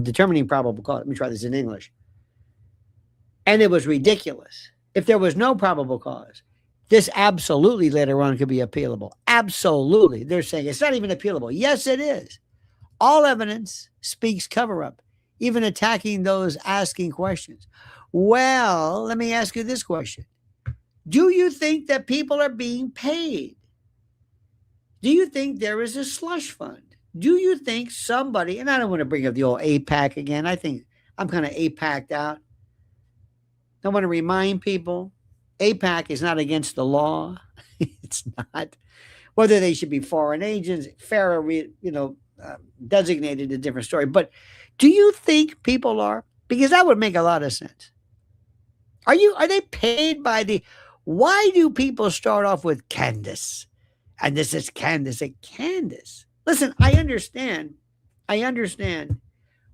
determining probable cause. Let me try this in English. And it was ridiculous. If there was no probable cause, this absolutely later on could be appealable. Absolutely. They're saying it's not even appealable. Yes, it is. All evidence speaks cover-up, even attacking those asking questions. Well, let me ask you this question. Do you think that people are being paid? Do you think there is a slush fund? Do you think somebody, and I don't want to bring up the old APAC again. I think I'm kind of APAC'd out. I want to remind people, APAC is not against the law. It's not. Whether they should be foreign agents, FARA, designated a different story. But do you think people are? Because that would make a lot of sense. Are they paid by why do people start off with Candace? And this is Candace. Candace. Listen, I understand.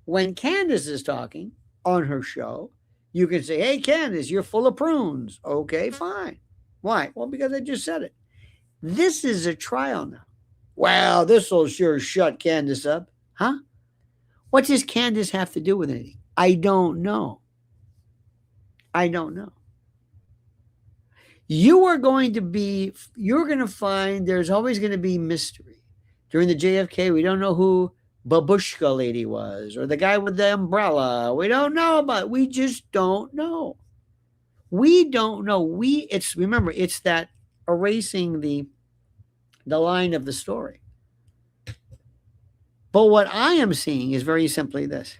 When Candace is talking on her show, you can say, hey, Candace, you're full of prunes. Okay, fine. Why? Well, because I just said it. This is a trial now. Well, this will sure shut Candace up. Huh? What does Candace have to do with anything? I don't know. I don't know. You're going to find there's always going to be mystery. During the JFK, we don't know who Babushka lady was or the guy with the umbrella. We don't know about it. We just don't know. We don't know. Remember, it's that erasing the line of the story. But what I am seeing is very simply this.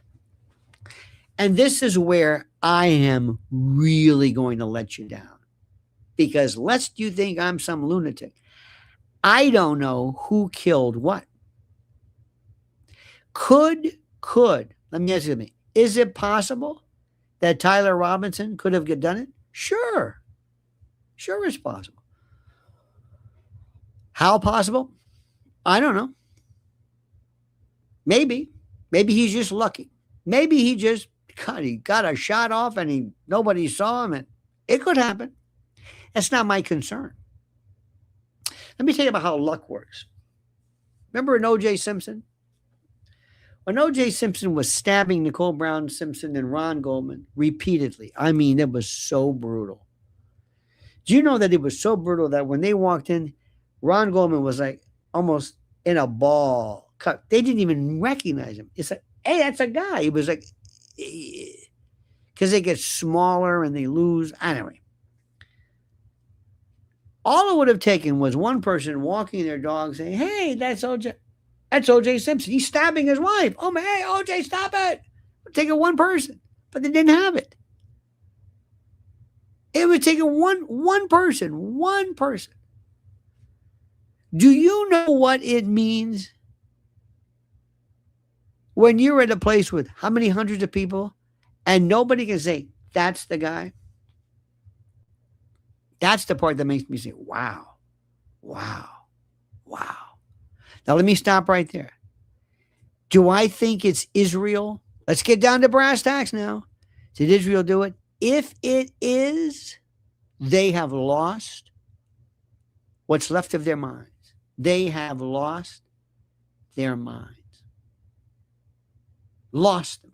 And this is where I am really going to let you down. Because lest you think I'm some lunatic, I don't know who killed what. Let me ask you, is it possible that Tyler Robinson could have done it? Sure. Sure it's possible. How possible? I don't know. Maybe he's just lucky. Maybe he got a shot off and nobody saw him. And it could happen. That's not my concern. Let me tell you about how luck works. Remember in O.J. Simpson? When O.J. Simpson was stabbing Nicole Brown Simpson and Ron Goldman repeatedly, I mean, it was so brutal. Do you know that it was so brutal that when they walked in, Ron Goldman was like almost in a ball cut. They didn't even recognize him. It's like, hey, that's a guy. He was like, because they get smaller and they lose. Anyway, all it would have taken was one person walking their dog saying, hey, that's O.J. That's O.J. Simpson. He's stabbing his wife. Oh, man, hey, O.J., stop it. It would take one person, but they didn't have it. It would take one person. Do you know what it means when you're at a place with how many hundreds of people and nobody can say, that's the guy? That's the part that makes me say, wow. Now, let me stop right there. Do I think it's Israel? Let's get down to brass tacks now. Did Israel do it? If it is, they have lost what's left of their minds. They have lost their minds. Lost them.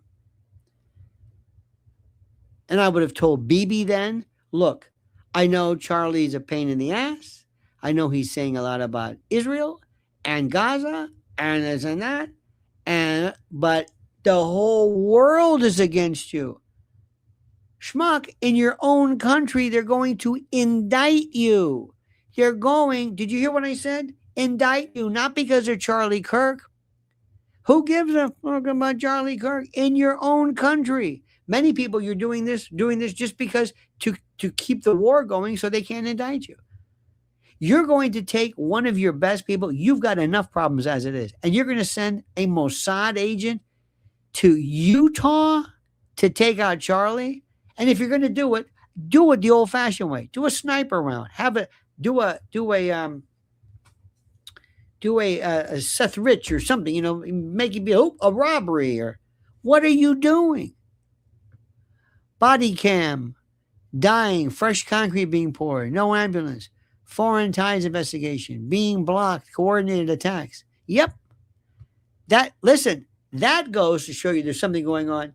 And I would have told Bibi then, look, I know Charlie's a pain in the ass. I know he's saying a lot about Israel and Gaza and this and that. But the whole world is against you. Schmuck, in your own country, they're going to indict you. Did you hear what I said? Indict you, not because of Charlie Kirk. Who gives a fuck about Charlie Kirk? In your own country. Many people, you're doing this just because to keep the war going so they can't indict you. You're going to take one of your best people. You've got enough problems as it is. And you're going to send a Mossad agent to Utah to take out Charlie. And if you're going to do it the old-fashioned way. Do a sniper round. Do a Seth Rich or something. Make it be a robbery or what are you doing? Body cam, dying, fresh concrete being poured, no ambulance, foreign ties investigation, being blocked, coordinated attacks. Yep. That goes to show you there's something going on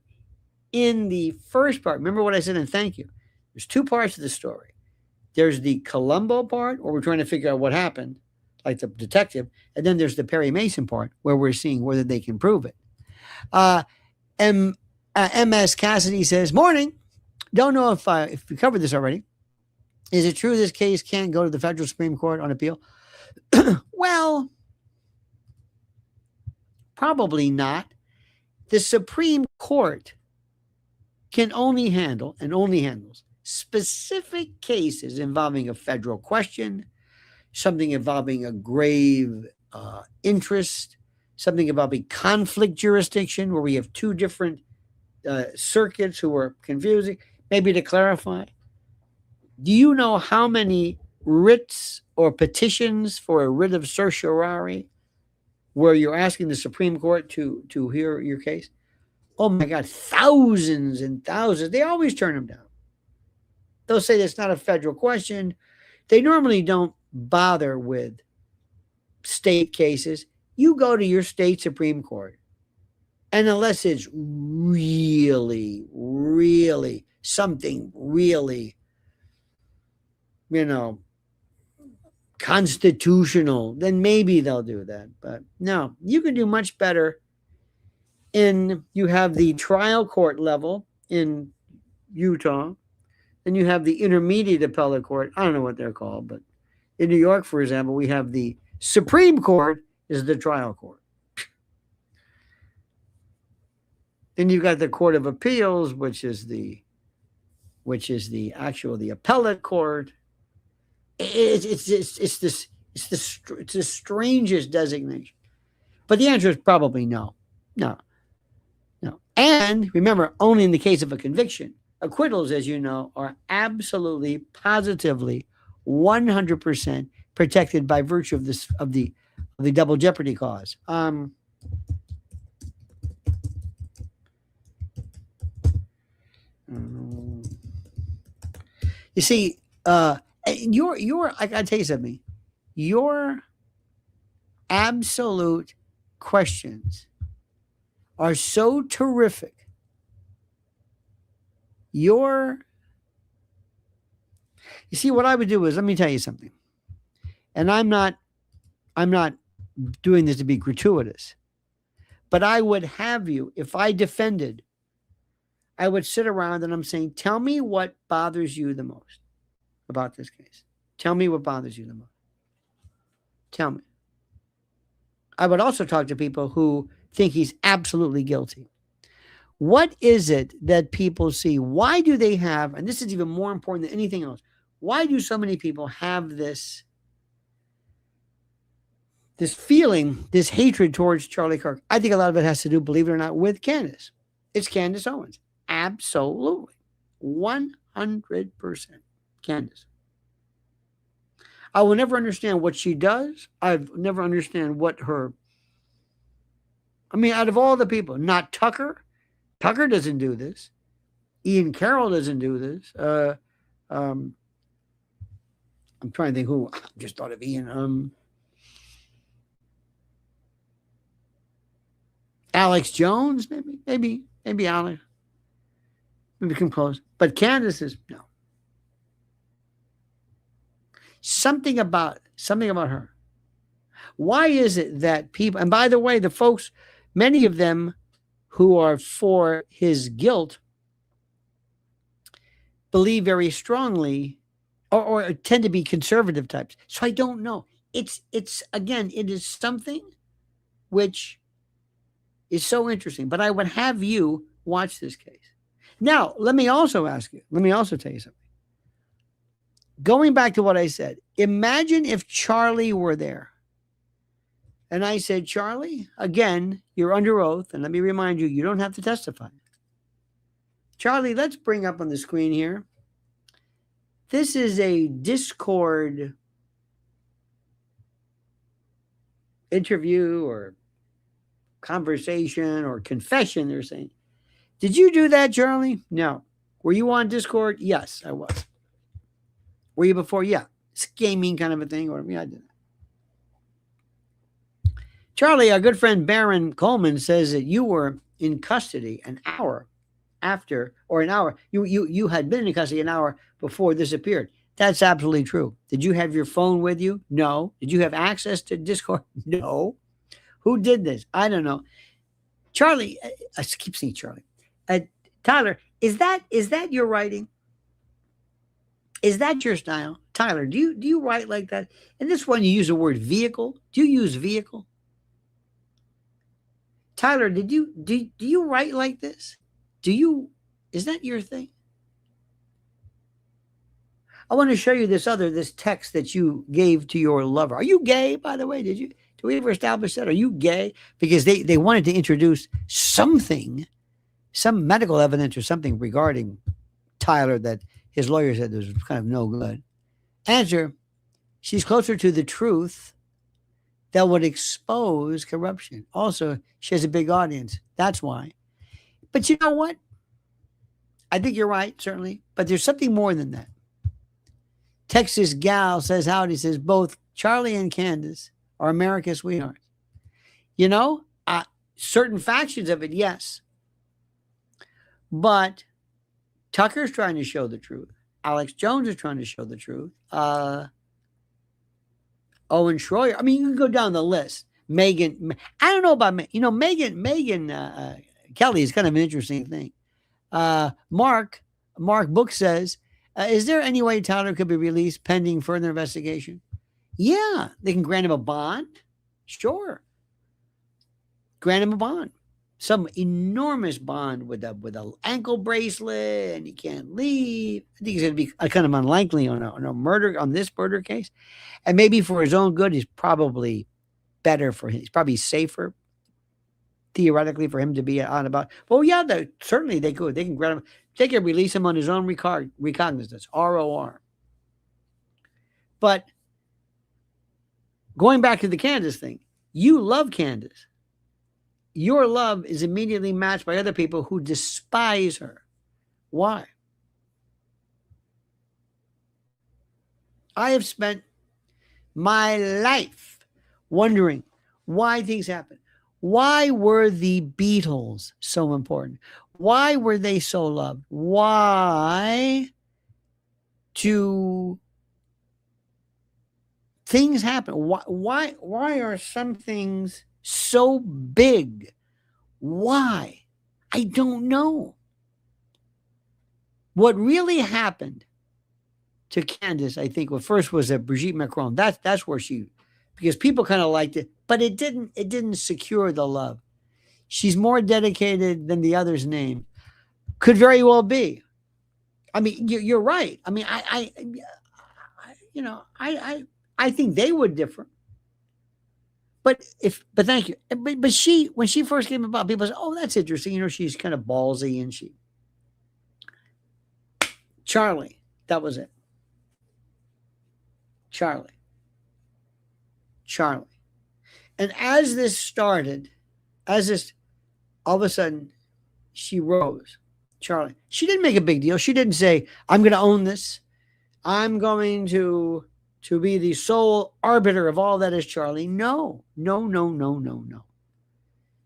in the first part. Remember what I said, and thank you. There's two parts of the story. There's the Columbo part where we're trying to figure out what happened, like the detective, and then there's the Perry Mason part where we're seeing whether they can prove it. MS Cassidy says, morning. Don't know if we covered this already. Is it true this case can't go to the federal Supreme Court on appeal? Well, probably not. The Supreme Court can only handle and only handles specific cases involving a federal question, something involving a grave interest, something involving conflict jurisdiction where we have two different circuits who are confusing. Maybe to clarify, do you know how many writs or petitions for a writ of certiorari where you're asking the Supreme Court to hear your case? Oh my God, thousands and thousands. They always turn them down. They'll say that's not a federal question. They normally don't bother with state cases. You go to your state Supreme Court And unless it's really, really something really, constitutional, then maybe they'll do that. But no, you can do much better you have the trial court level in Utah, and you have the intermediate appellate court. I don't know what they're called, but in New York, for example, we have the Supreme Court is the trial court. Then you've got the Court of Appeals, which is the appellate court. It's the strangest designation. But the answer is probably no. And remember, only in the case of a conviction. Acquittals, as you know, are absolutely, positively, 100% protected by virtue of the double jeopardy clause. You see, I gotta tell you something. Your absolute questions are so terrific. You see, what I would do is, let me tell you something. And I'm not doing this to be gratuitous, but I would have you, if I defended, I would sit around and I'm saying, tell me what bothers you the most about this case. Tell me what bothers you the most. Tell me. I would also talk to people who think he's absolutely guilty. What is it that people see? Why do they have, and this is even more important than anything else, why do so many people have this feeling, this hatred towards Charlie Kirk? I think a lot of it has to do, believe it or not, with Candace. It's Candace Owens. Absolutely. 100% Candace. I will never understand what she does. I've never understand what her, out of all the people, not Tucker. Tucker doesn't do this. Ian Carroll doesn't do this. I'm trying to think who. I just thought of Ian. Alex Jones, maybe Alex. Maybe come close. But Candace is no. Something about her. Why is it that people, and by the way, the folks, many of them who are for his guilt believe very strongly or tend to be conservative types. So I don't know. It's again, it is something which is so interesting. But I would have you watch this case. Now, let me also tell you something. Going back to what I said, imagine if Charlie were there. And I said, Charlie, again, you're under oath. And let me remind you, you don't have to testify. Charlie, let's bring up on the screen here. This is a Discord interview or conversation or confession, they're saying. Did you do that, Charlie? No. Were you on Discord? Yes, I was. Were you before? Yeah. It's gaming kind of a thing. Or yeah, I did. Charlie, our good friend Baron Coleman says that you were in custody an hour after, or an hour. You had been in custody an hour before this appeared. That's absolutely true. Did you have your phone with you? No. Did you have access to Discord? No. Who did this? I don't know. Charlie, I keep saying Charlie. Tyler, is that your writing? Is that your style? Tyler, do you write like that? In this one, you use the word vehicle. Do you use vehicle? Tyler, do you write like this? Is that your thing? I want to show you this text that you gave to your lover. Are you gay, by the way? Did we ever establish that? Are you gay? Because they wanted to introduce something, some medical evidence or something regarding Tyler that his lawyer said was kind of no good. Answer, she's closer to the truth that would expose corruption. Also, she has a big audience. That's why. But you know what? I think you're right, certainly. But there's something more than that. Texas Gal says howdy, says both Charlie and Candace are America's sweethearts. You know, certain factions of it, yes. But Tucker's trying to show the truth. Alex Jones is trying to show the truth. Owen Schroyer. I mean, you can go down the list. Megan. I don't know about Megan Kelly is kind of an interesting thing. Mark Book says, is there any way Tyler could be released pending further investigation? Yeah, they can grant him a bond. Sure. Grant him a bond. Some enormous bond with a ankle bracelet, and he can't leave. I think it's going to be kind of unlikely on this murder case, and maybe for his own good, he's probably better for him. He's probably safer, theoretically, for him to be on about. Well, yeah, certainly they could. They can grant him. They can release him on his own recognizance, ROR. But going back to the Candace thing, you love Candace. Your love is immediately matched by other people who despise her. Why? I have spent my life wondering why things happen. Why were the Beatles so important? Why were they so loved? Why do things happen? Why are some things so big? Why? I don't know. What really happened to Candace, I think, first was that Brigitte Macron. That's where because people kind of liked it, but it didn't secure the love. She's more dedicated than the others named. Could very well be. I mean, you're right. I mean, I think they would differ. But thank you. But when she first came about, people said, "Oh, that's interesting." She's kind of ballsy, and Charlie. That was it. Charlie. And as this started, all of a sudden, she rose. Charlie. She didn't make a big deal. She didn't say, "I'm going to own this. I'm going to be the sole arbiter of all that is Charlie." No.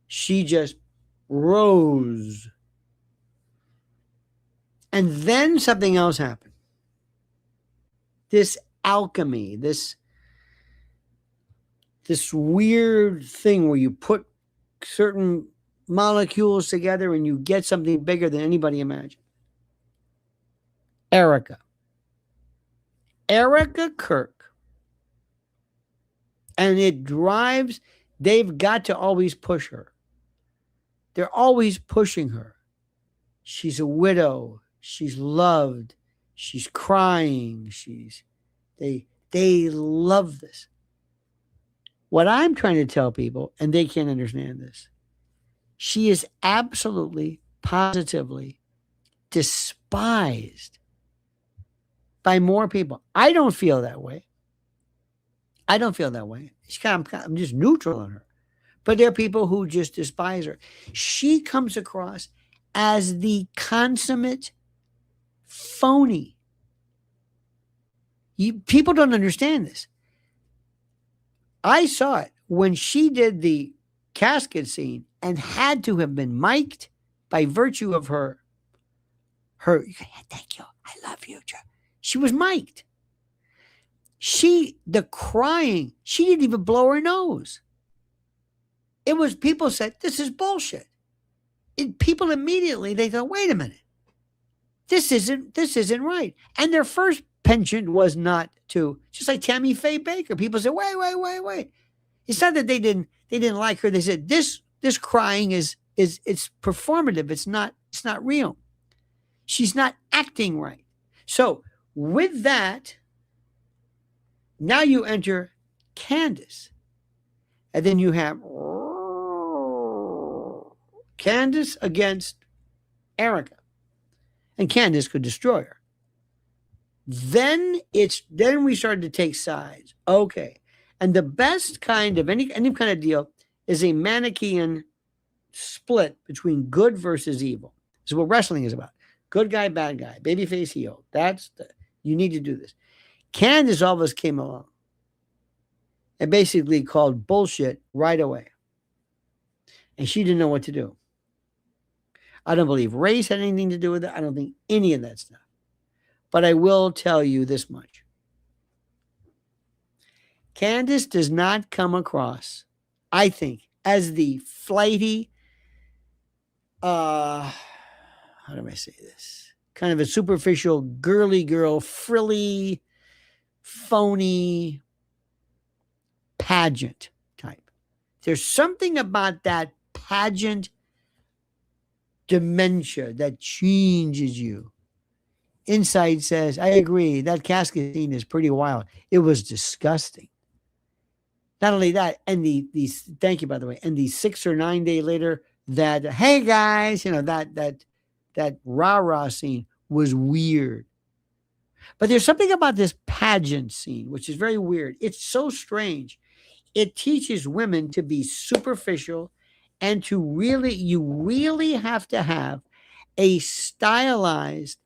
She just rose. And then something else happened. This alchemy, this weird thing where you put certain molecules together and you get something bigger than anybody imagined. Erica Kirk. And they've got to always push her. They're always pushing her. She's a widow. She's loved. She's crying. They love this. What I'm trying to tell people, and they can't understand this, she is absolutely, positively despised by more people. I don't feel that way. I'm just neutral on her. But there are people who just despise her. She comes across as the consummate phony. People don't understand this. I saw it when she did the casket scene and had to have been mic'd by virtue of her. Thank you. I love you, Joe. She was mic'd. The crying, she didn't even blow her nose. It was, people said, this is bullshit. People immediately, they thought, wait a minute. This isn't right. And their first penchant was not to, just like Tammy Faye Baker. People said, wait. It's not that they didn't like her. They said, this crying it's performative. It's not real. She's not acting right. So with that, now you enter Candace. And then you have Candace against Erica. And Candace could destroy her. Then we started to take sides. Okay. And the best kind of any kind of deal is a Manichaean split between good versus evil. This is what wrestling is about. Good guy, bad guy, babyface, heel. You need to do this. Candace all of us came along and basically called bullshit right away. and she didn't know what to do. I don't believe race had anything to do with it. I don't think any of that stuff. But I will tell you this much. Candace does not come across, I think, as the flighty, how do I say this? Kind of a superficial, girly girl, frilly, phony pageant type. There's something about that pageant dementia that changes you. Insight says, I agree, that casket scene is pretty wild. It was disgusting. Not only that, and these thank you, by the way, and the 6 or 9 day later, that, hey guys, that rah-rah scene was weird. But there's something about this pageant scene, which is very weird. It's so strange. It teaches women to be superficial and to you really have to have a stylized,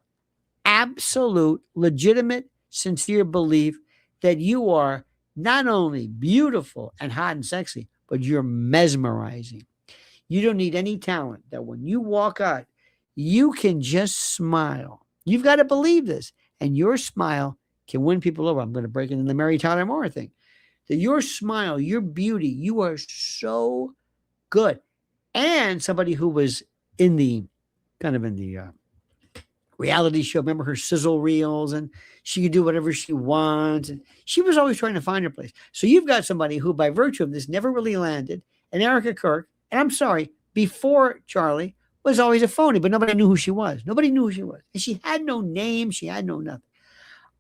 absolute, legitimate, sincere belief that you are not only beautiful and hot and sexy, but you're mesmerizing. You don't need any talent. That when you walk out, you can just smile. You've got to believe this. And your smile can win people over. I'm going to break into the Mary Tyler Moore thing. That your smile, your beauty, you are so good. And somebody who was in the reality show, remember her sizzle reels, and she could do whatever she wants. And she was always trying to find her place. So you've got somebody who, by virtue of this, never really landed. And Erica Kirk, and I'm sorry, before Charlie, was always a phony, but nobody knew who she was. Nobody knew who she was. And she had no name. She had no nothing.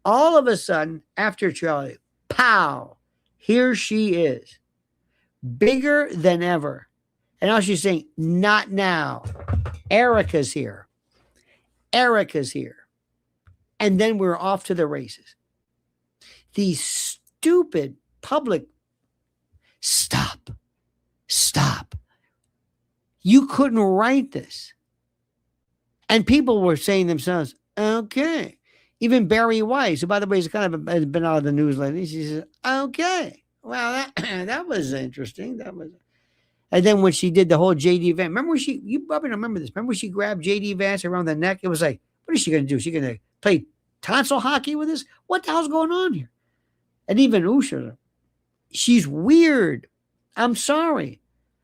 All of a sudden, after Charlie, pow, here she is, bigger than ever. And now she's saying, not now. Erica's here. Erica's here. And then we're off to the races. These stupid public, stop. You couldn't write this. And people were saying themselves, okay. Even Barry Weiss, who, by the way, has kind of been out of the news lately, she says, okay. Well, that was interesting. And then when she did the whole J.D. Vance, remember when you probably don't remember this. Remember when she grabbed J.D. Vance around the neck? It was like, what is she going to do? She going to play tonsil hockey with this? What the hell's going on here? And even Usha, she's weird. I'm sorry.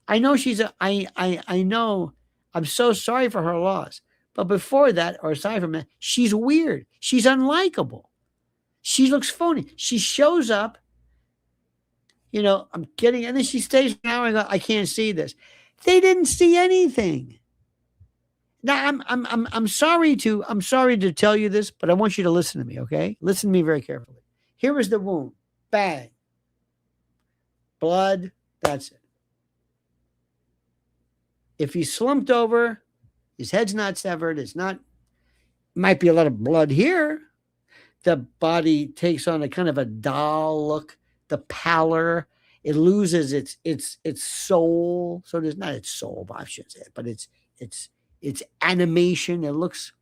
I know I know. I'm so sorry for her loss. But before that, or aside from that, she's weird. She's unlikable. She looks phony. She shows up. I'm kidding. And then she stays an hour and goes, I can't see this. They didn't see anything. Now I'm sorry to tell you this, but I want you to listen to me, okay? Listen to me very carefully. Here is the wound. Bang. Blood. That's it. If he slumped over, his head's not severed, might be a lot of blood here. The body takes on a kind of a doll look, the pallor. It loses its soul. So there's not its soul, I shouldn't say it, but it's animation. It looks,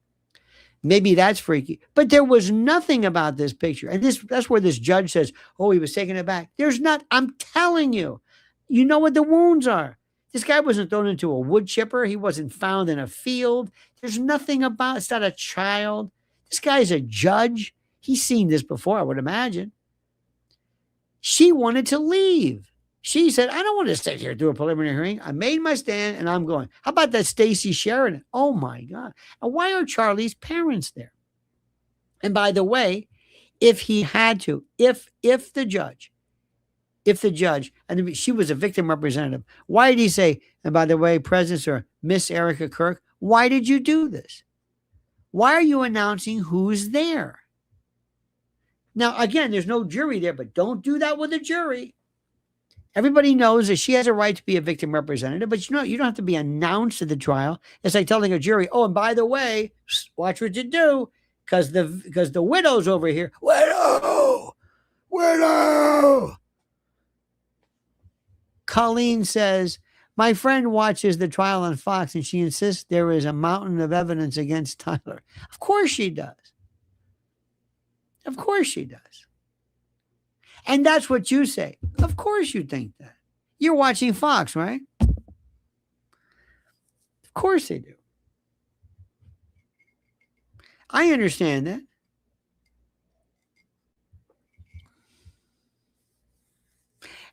maybe that's freaky. But there was nothing about this picture. And that's where this judge says, oh, he was taking it back. There's not, I'm telling you, you know what the wounds are. This guy wasn't thrown into a wood chipper. He wasn't found in a field. There's nothing about, it's not a child. This guy's a judge. He's seen this before, I would imagine. She wanted to leave. She said, I don't want to sit here through a preliminary hearing. I made my stand and I'm going. How about that Stacey Sheridan? Oh my God. And why are Charlie's parents there? And by the way, if he had to, if the judge, and she was a victim representative, why did he say, and by the way, President or Miss Erica Kirk, why did you do this? Why are you announcing who's there? Now, again, there's no jury there, but don't do that with a jury. Everybody knows that she has a right to be a victim representative, but you don't have to be announced at the trial. It's like telling a jury, oh, and by the way, watch what you do, because the widow's over here. Widow! Colleen says, my friend watches the trial on Fox and she insists there is a mountain of evidence against Tyler. Of course she does. Of course she does. And that's what you say. Of course you think that. You're watching Fox, right? course they do. I understand that.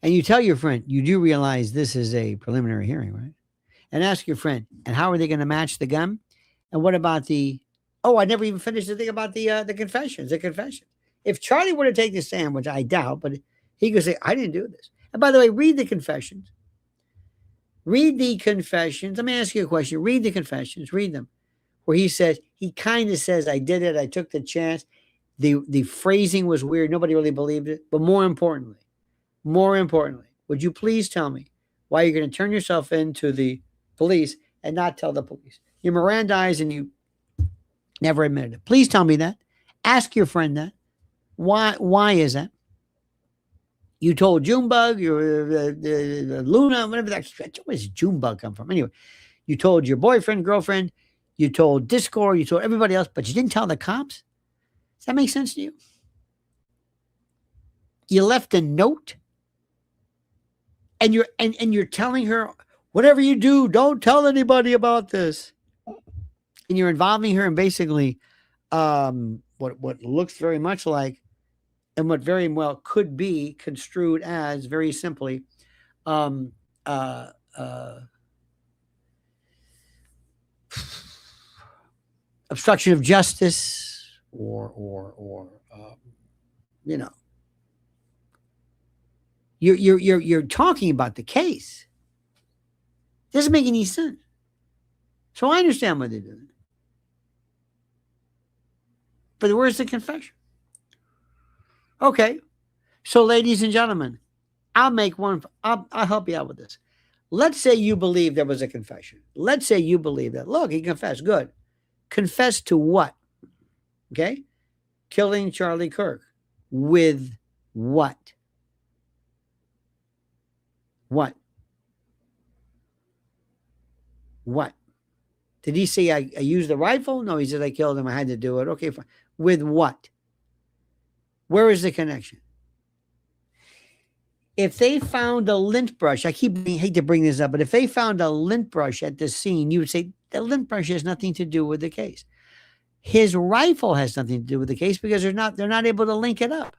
And you tell your friend, you do realize this is a preliminary hearing, right? And ask your friend, and how are they going to match the gun? And what about I never even finished the thing about the confessions, If Charlie were to take the stand, which I doubt, but he could say, I didn't do this. And by the way, read the confessions. Read the confessions. Let me ask you a question. Read the confessions. Read them. Where he kind of says, I did it. I took the chance. The phrasing was weird. Nobody really believed it. But more importantly, would you please tell me why you're going to turn yourself into the police and not tell the police? You Mirandized and you never admitted it. Please tell me that. Ask your friend that. Why is that? You told Junebug, Luna, whatever that. Where does Junebug come from? Anyway, you told your boyfriend, girlfriend, you told Discord, you told everybody else, but you didn't tell the cops. Does that make sense to you? You left a note, and you're telling her, whatever you do, don't tell anybody about this. And you're involving her in basically what looks very much like, and what very well could be construed as, very simply, obstruction of justice, or you're talking about the case. Doesn't make any sense. So I understand what they're doing. But where's the confession? Okay. So, ladies and gentlemen, I'll help you out with this. Let's say you believe there was a confession. Let's say you believe that. Look, he confessed. Good. Confess to what? Okay. Killing Charlie Kirk. With what? What? Did he say I used the rifle? No, he said I killed him. I had to do it. Okay, fine. With what? Where is the connection? If they found a lint brush, I hate to bring this up, but if they found a lint brush at the scene, you would say the lint brush has nothing to do with the case. His rifle has nothing to do with the case because they're not able to link it up.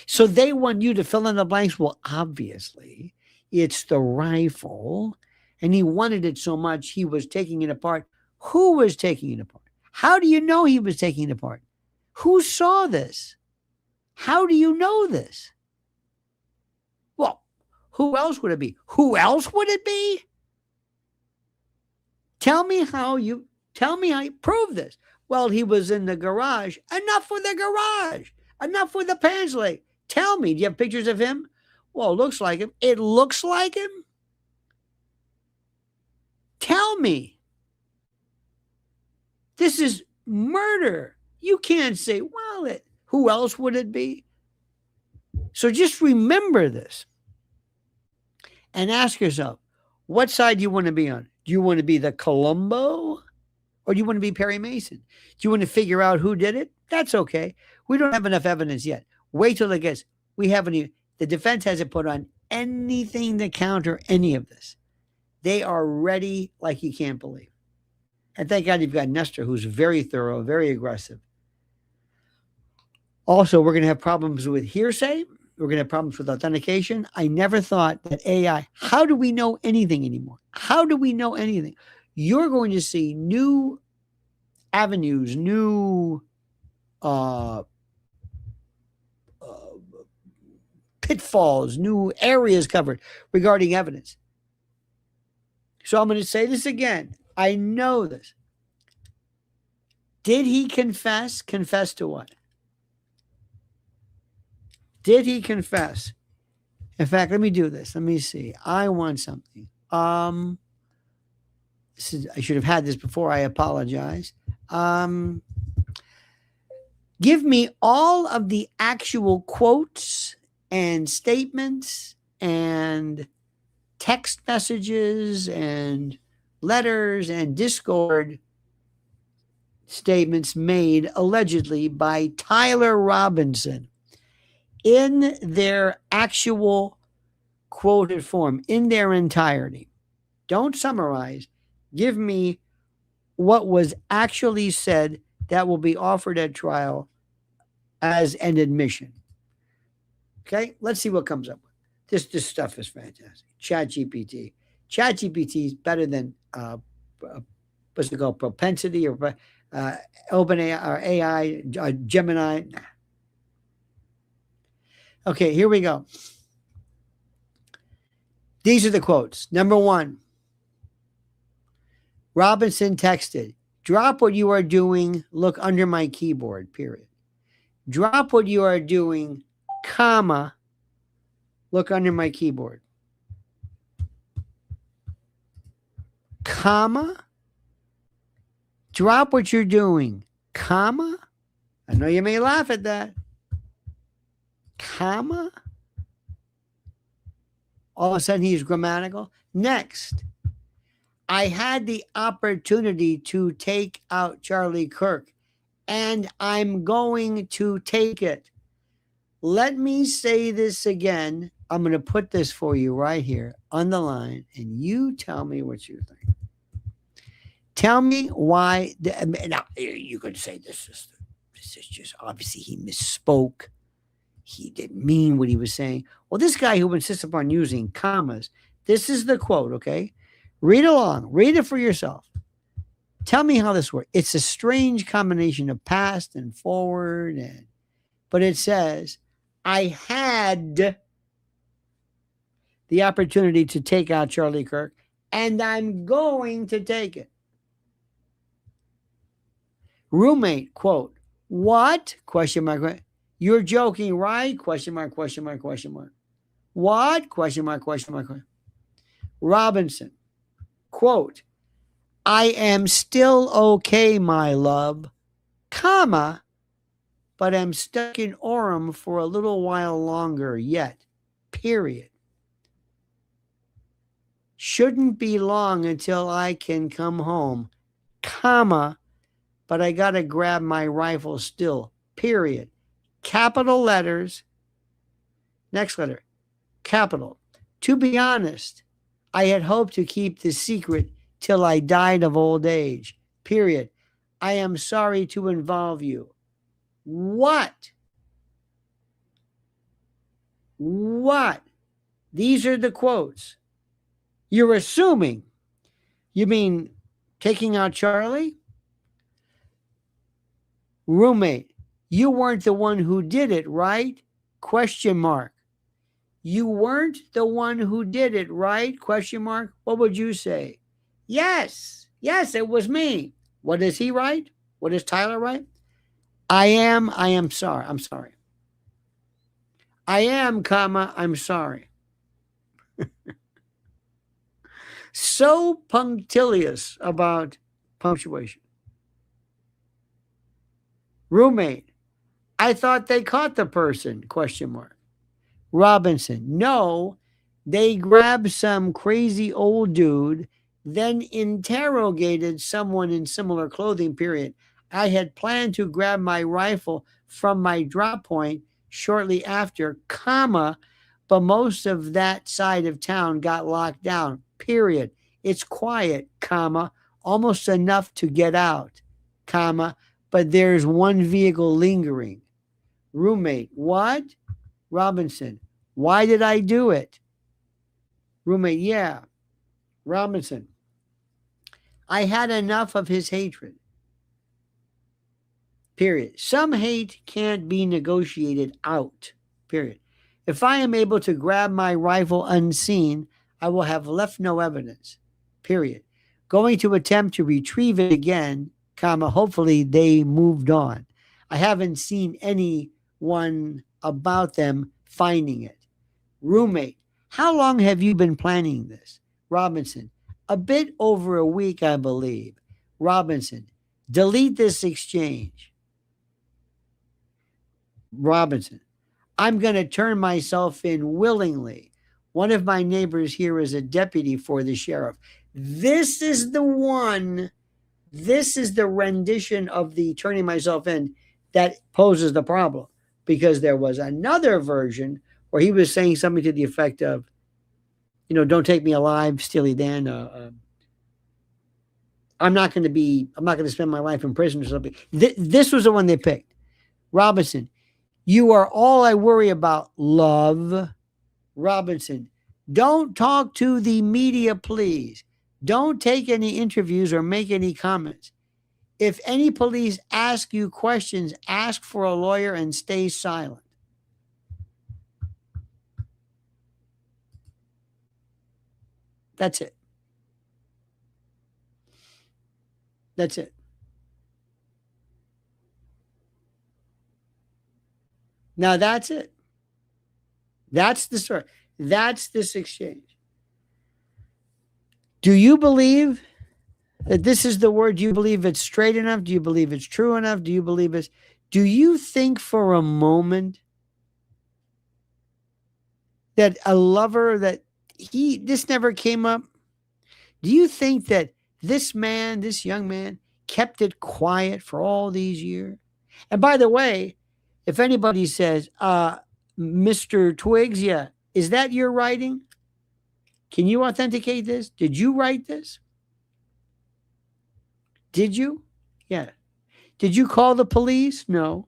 So they want you to fill in the blanks. Well, obviously, it's the rifle, and he wanted it so much he was taking it apart. Who was taking it apart? How do you know he was taking it apart? Who saw this? How do you know this? Well, who else would it be? Who else would it be? Tell me how you prove this. Well, he was in the garage. Enough with the garage. Enough with the pants leg. Tell me, do you have pictures of him? Well, it looks like him. It looks like him? Tell me. This is murder. You can't say, well, who else would it be? So just remember this and ask yourself, what side do you want to be on? Do you want to be the Columbo, or do you want to be Perry Mason? Do you want to figure out who did it? That's okay. We don't have enough evidence yet. Wait till it gets. The defense hasn't put on anything to counter any of this. They are ready like you can't believe. And thank God you've got Nestor, who's very thorough, very aggressive. Also, we're going to have problems with hearsay. We're going to have problems with authentication. I never thought that AI, how do we know anything anymore? How do we know anything? You're going to see new avenues, new pitfalls, new areas covered regarding evidence. So I'm going to say this again. I know this. Did he confess? Confess to what? Did he confess? In fact, let me do this. Let me see. I want something. I should have had this before. I apologize. Give me all of the actual quotes and statements and text messages and letters and Discord statements made allegedly by Tyler Robinson in their actual quoted form, in their entirety. Don't summarize. Give me what was actually said that will be offered at trial as an admission. Okay, let's see what comes up. This stuff is fantastic. ChatGPT. ChatGPT is better than what's it called? Propensity or OpenAI or AI, Gemini. Nah. Okay, here we go. These are the quotes. Number one, Robinson texted, "Drop what you are doing. Look under my keyboard, period. Drop what you are doing, comma, look under my keyboard. Comma, drop what you're doing, comma." I know you may laugh at that. Comma. All of a sudden he's grammatical. Next, "I had the opportunity to take out Charlie Kirk, and I'm going to take it." Let me say this again. I'm going to put this for you right here on the line, and you tell me what you think. Tell me why. Now, you could say this is just obviously he misspoke. He didn't mean what he was saying. Well, this guy who insists upon using commas, this is the quote, okay? Read along. Read it for yourself. Tell me how this works. It's a strange combination of past and forward, but it says, "I had the opportunity to take out Charlie Kirk, and I'm going to take it." Roommate, quote, "What?" Question mark. "You're joking, right?" Question mark, question mark, question mark. "What?" Question mark, question mark. Robinson, quote, "I am still okay, my love, comma, but I'm stuck in Orem for a little while longer yet, period. Shouldn't be long until I can come home, comma, but I gotta grab my rifle still, period." Capital letters. Next letter, capital. "To be honest, I had hoped to keep the secret till I died of old age, period. I am sorry to involve you." What? What? These are the quotes. You're assuming. You mean taking out Charlie? Roommate, "You weren't the one who did it, right?" Question mark. "You weren't the one who did it, right?" Question mark. What would you say? Yes, it was me. What does he write? What does Tyler write? I am sorry. I'm sorry. I am, comma, I'm sorry. So punctilious about punctuation. Roommate, "I thought they caught the person?" Question mark. Robinson, "No, they grabbed some crazy old dude, then interrogated someone in similar clothing, period. I had planned to grab my rifle from my drop point shortly after, comma, but most of that side of town got locked down, period. It's quiet, comma, almost enough to get out, comma, but there's one vehicle lingering." Roommate, "What?" Robinson, "Why did I do it?" Roommate, "Yeah." Robinson, "I had enough of his hatred, period. Some hate can't be negotiated out, period. If I am able to grab my rifle unseen, I will have left no evidence, period. Going to attempt to retrieve it again, comma, hopefully they moved on. I haven't seen anyone about them finding it. Roommate, "How long have you been planning this?" Robinson, "A bit over a week, I believe." Robinson, "Delete this exchange." Robinson, "I'm going to turn myself in willingly. One of my neighbors here is a deputy for the sheriff." This is the one, this is the rendition of the turning myself in that poses the problem, because there was another version where he was saying something to the effect of, Don't take me alive, Steely Dan. I'm not going to spend my life in prison or something. This was the one they picked. Robinson, you are all I worry about, love. Robinson, don't talk to the media, please. Don't take any interviews or make any comments. If any police ask you questions, ask for a lawyer and stay silent. That's it. That's it. Now that's it. That's the story. That's this exchange. Do you believe that this is the word? Do you believe it's straight enough? Do you believe it's true enough? Do you think for a moment that a lover this never came up? Do you think that this young man kept it quiet for all these years? And by the way, if anybody says, Mr. Twiggs, yeah, is that your writing? Can you authenticate this? Did you write this? Did you? Yeah. Did you call the police? No.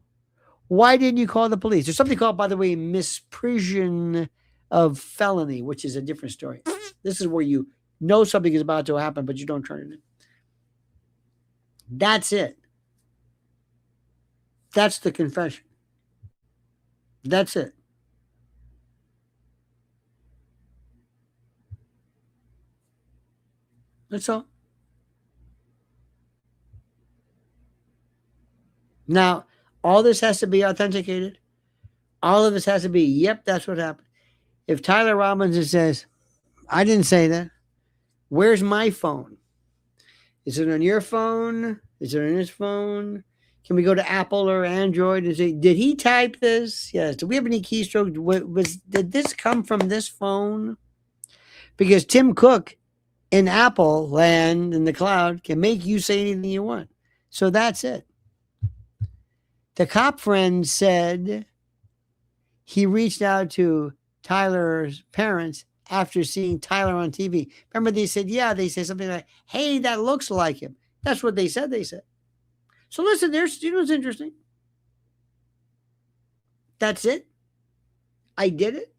Why didn't you call the police? There's something called, by the way, misprision of felony, which is a different story. This is where you know something is about to happen, but you don't turn it in. That's it. That's the confession. That's it. That's all. Now, all this has to be authenticated. All of this has to be, yep, that's what happened. If Tyler Robinson says, I didn't say that, where's my phone? Is it on your phone? Is it on his phone? Can we go to Apple or Android and say, did he type this? Yes. Do we have any keystrokes? Did this come from this phone? Because Tim Cook in Apple land in the cloud can make you say anything you want. So that's it. The cop friend said he reached out to Tyler's parents after seeing Tyler on TV. Remember, they said, they said something like, hey, that looks like him. That's what they said. So listen, there's, what's interesting? That's it. I did it.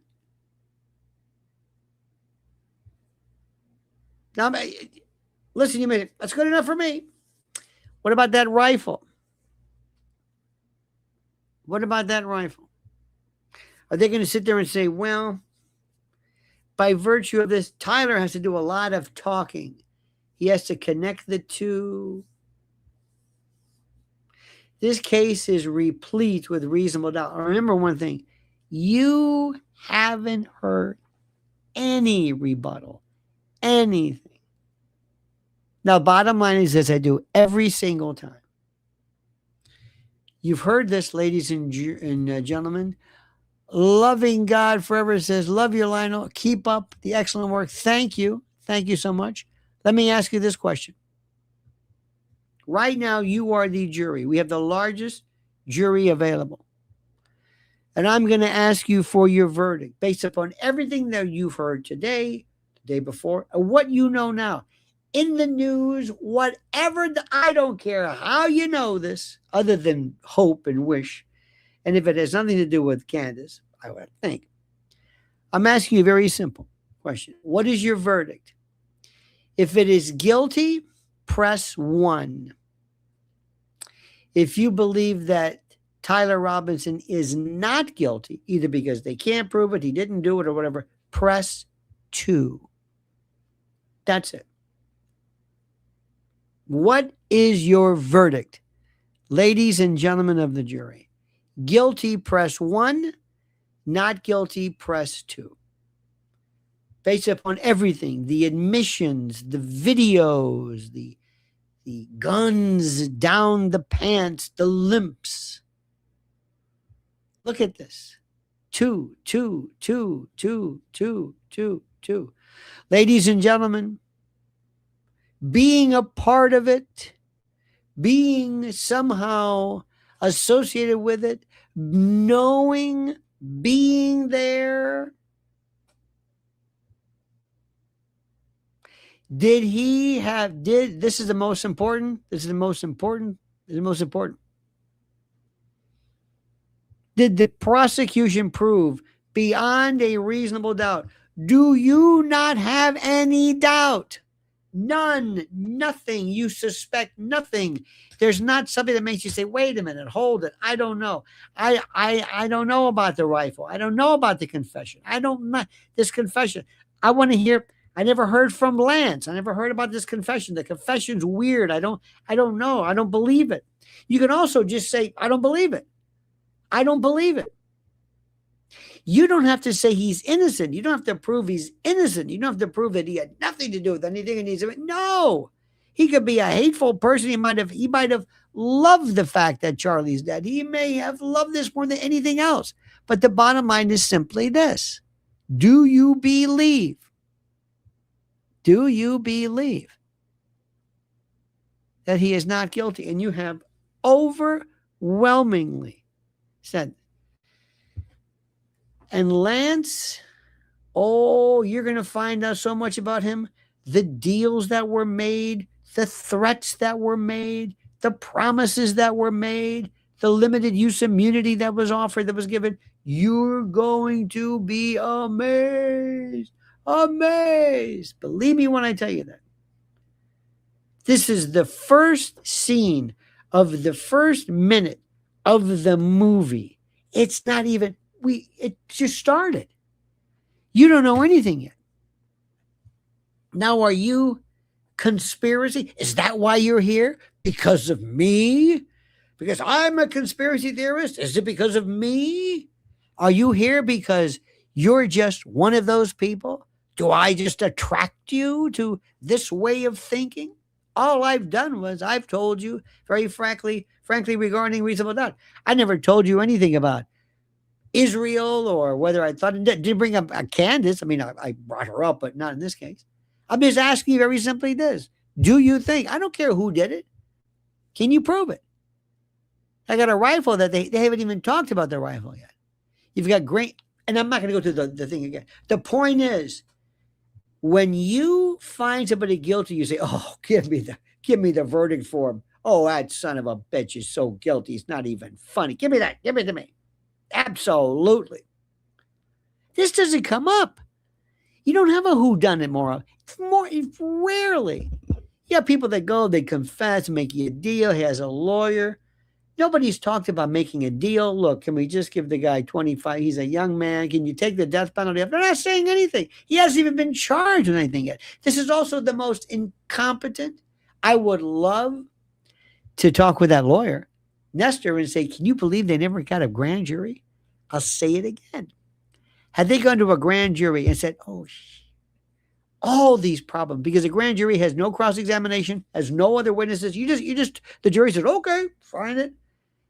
Now, listen, you made it. That's good enough for me. What about that rifle? What about that rifle? Are they going to sit there and say, well, by virtue of this, Tyler has to do a lot of talking. He has to connect the two. This case is replete with reasonable doubt. Remember one thing. You haven't heard any rebuttal, anything. Now, bottom line is this, I do every single time. You've heard this, ladies and gentlemen. Loving God forever says, love you, Lionel. Keep up the excellent work. Thank you. Thank you so much. Let me ask you this question. Right now, you are the jury. We have the largest jury available. And I'm going to ask you for your verdict based upon everything that you've heard today, the day before, and what you know now. In the news, whatever, I don't care how you know this, other than hope and wish. And if it has nothing to do with Candace, I would think. I'm asking you a very simple question. What is your verdict? If it is guilty, press 1. If you believe that Tyler Robinson is not guilty, either because they can't prove it, he didn't do it, or whatever, press 2. That's it. What is your verdict, ladies and gentlemen of the jury? Guilty, press 1. Not guilty, press 2. Based upon everything, the admissions, the videos, the guns down the pants, the limps. Look at this. 2, 2, 2, 2, 2, 2, 2. Ladies and gentlemen, being a part of it, being somehow associated with it, knowing, being there, Did he have, this is the most important. This is the most important. This is the most important. Did the prosecution prove beyond a reasonable doubt? Do you not have any doubt? None, nothing. You suspect nothing. There's not something that makes you say, wait a minute, hold it. I don't know. I don't know about the rifle. I don't know about the confession. I don't know this confession. I want to hear. I never heard from Lance. I never heard about this confession. The confession's weird. I don't know. I don't believe it. You can also just say, I don't believe it. I don't believe it. You don't have to say he's innocent. You don't have to prove he's innocent. You don't have to prove that he had nothing to do with anything. And he's no. He could be a hateful person. He might have loved the fact that Charlie's dead. He may have loved this more than anything else. But the bottom line is simply this: do you believe? Do you believe that he is not guilty? And you have overwhelmingly said. And Lance, oh, you're going to find out so much about him. The deals that were made, the threats that were made, the promises that were made, the limited use immunity that was offered, that was given. You're going to be amazed. Amazed. Believe me when I tell you that. This is the first scene of the first minute of the movie. It's not even, it just started. You don't know anything yet. Now, are you conspiracy? Is that why you're here? Because of me? Because I'm a conspiracy theorist? Is it because of me? Are you here because you're just one of those people? Do I just attract you to this way of thinking? All I've done was I've told you very frankly regarding reasonable doubt. I never told you anything about Israel or whether I thought it did bring up Candace. I mean, I brought her up, but not in this case. I'm just asking you very simply this. Do you think, I don't care who did it. Can you prove it? I got a rifle that they haven't even talked about the rifle yet. You've got great, and I'm not going to go through the thing again. The point is, when you find somebody guilty, you say, oh, give me the verdict form. Oh, that son of a bitch is so guilty. It's not even funny. Give me that. Give it to me. Absolutely. This doesn't come up. You don't have a whodunit more. It's rarely. You have people that go, they confess, make you a deal. He has a lawyer. Nobody's talked about making a deal. Look, can we just give the guy 25? He's a young man. Can you take the death penalty? They're not saying anything. He hasn't even been charged with anything yet. This is also the most incompetent. I would love to talk with that lawyer, Nestor, and say, can you believe they never got a grand jury? I'll say it again. Had they gone to a grand jury and said, oh, all these problems, because a grand jury has no cross-examination, has no other witnesses. The jury says, okay, find it.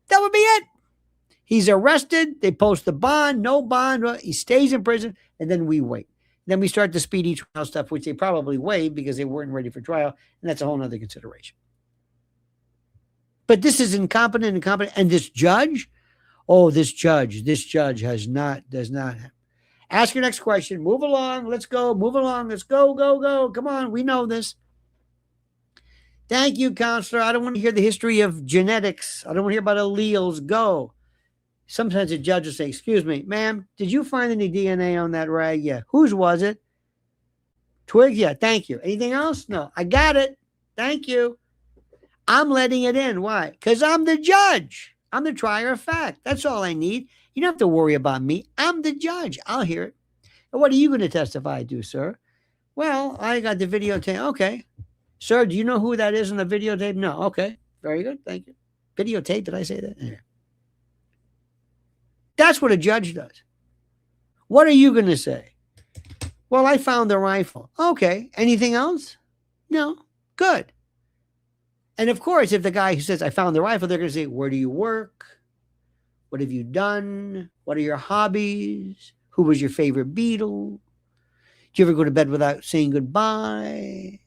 That would be it. He's arrested. They post the bond, no bond. He stays in prison, and then we wait. Then we start the speedy trial stuff, which they probably waived because they weren't ready for trial, and that's a whole other consideration. But this is incompetent. And this judge, does not. Ask your next question. Move along. Let's go. Move along. Let's go. Come on. We know this. Thank you, counselor. I don't want to hear the history of genetics. I don't want to hear about alleles. Go. Sometimes the judge will say, excuse me, ma'am, did you find any DNA on that rag? Yeah. Whose was it? Twig? Yeah. Thank you. Anything else? No. I got it. Thank you. I'm letting it in. Why? Because I'm the judge. I'm the trier of fact. That's all I need. You don't have to worry about me. I'm the judge. I'll hear it. And what are you going to testify to, sir? Well, I got the videotape. Okay. Sir, do you know who that is on the videotape? No. Okay. Very good. Thank you. Videotape, did I say that? Yeah. That's what a judge does. What are you going to say? Well, I found the rifle. Okay. Anything else? No. Good. And of course, if the guy who says, I found the rifle, they're going to say, where do you work? What have you done? What are your hobbies? Who was your favorite Beatle? Did you ever go to bed without saying goodbye?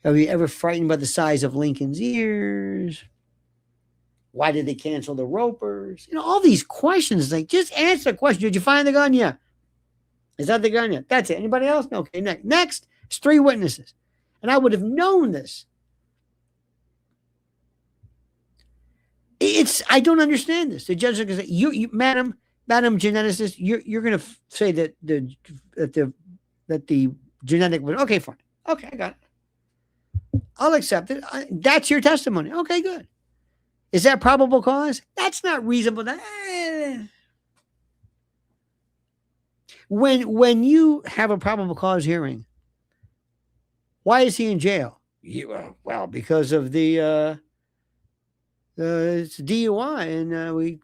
Are you ever frightened by the size of Lincoln's ears? Why did they cancel the Ropers? All these questions. Like, just answer the question. Did you find the gun? Yeah. Is that the gun? Yeah. That's it. Anybody else? Okay. Next. It's 3 witnesses. And I would have known this. I don't understand this. The judge is going to say, madam geneticist, you're going to say that the genetic was, okay, fine. Okay, I got it. I'll accept it. That's your testimony. Okay, good. Is that probable cause? That's not reasonable. When you have a probable cause hearing, why is he in jail? Well, because of the it's DUI, and we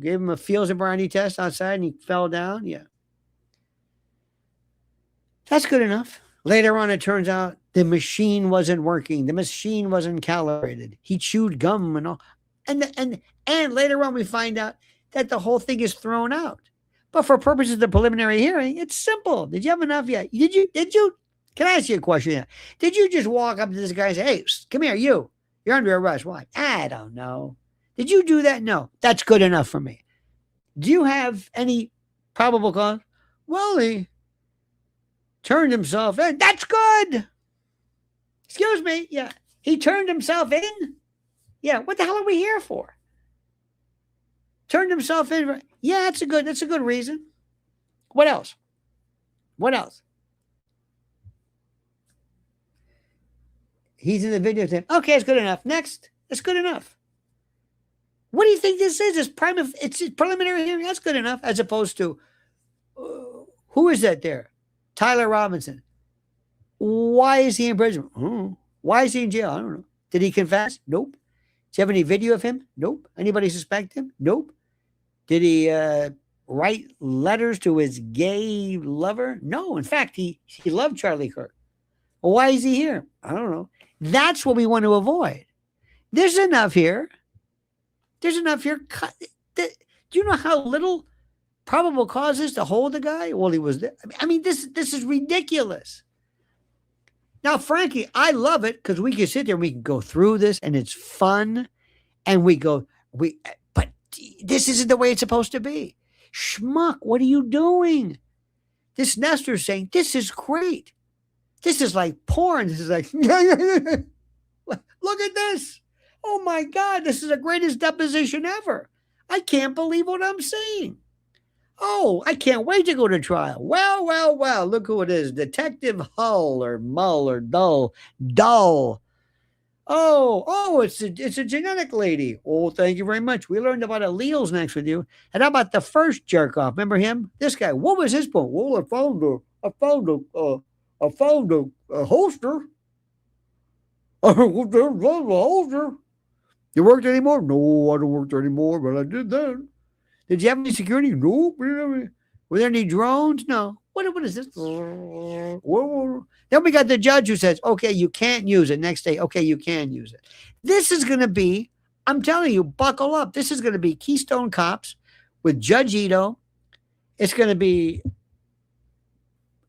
gave him a field sobriety test outside, and he fell down. Yeah, that's good enough. Later on, it turns out the machine wasn't working. The machine wasn't calibrated. He chewed gum and all. And later on, we find out that the whole thing is thrown out. But for purposes of the preliminary hearing, it's simple. Did you have enough yet? Did you? Can I ask you a question yet? Did you just walk up to this guy and say, hey, come here, you're under arrest. Why? I don't know. Did you do that? No. That's good enough for me. Do you have any probable cause? Well, he turned himself in. That's good. Excuse me. Yeah. He turned himself in? Yeah. What the hell are we here for? Turned himself in. Yeah, that's a good reason. What else? He's in the video tape. Okay, it's good enough. Next. It's good enough. What do you think this is? It's a preliminary hearing. That's good enough. As opposed to, who is that there? Tyler Robinson. Why is he in prison? Why is he in jail? I don't know. Did he confess? Nope. Do you have any video of him? Nope. Anybody suspect him? Nope. Did he write letters to his gay lover? No. In fact, he loved Charlie Kirk. Well, why is he here? I don't know. That's what we want to avoid. There's enough here. Do you know how little probable cause is to hold a guy? Well, he was there. I mean, this is ridiculous. Now, frankly, I love it because we can sit there and we can go through this and it's fun. And but this isn't the way it's supposed to be. Schmuck, what are you doing? This Nestor's saying, this is great. This is like porn. This is like, look at this. Oh my God, this is the greatest deposition ever. I can't believe what I'm seeing. Oh, I can't wait to go to trial. Well, look who it is. Detective Hull or Mull or Dull. Oh, it's a genetic lady. Oh, thank you very much. We learned about alleles next with you. And how about the first jerk off? Remember him? This guy. What was his point? Well, I found a holster. Holster. You worked anymore? No, I don't work there anymore, but I did that. Did you have any security? Nope. Were there any drones? No. What is this? Then we got the judge who says, okay, you can't use it. Next day, okay, you can use it. This is going to be, I'm telling you, buckle up. This is going to be Keystone Cops with Judge Ito. It's going to be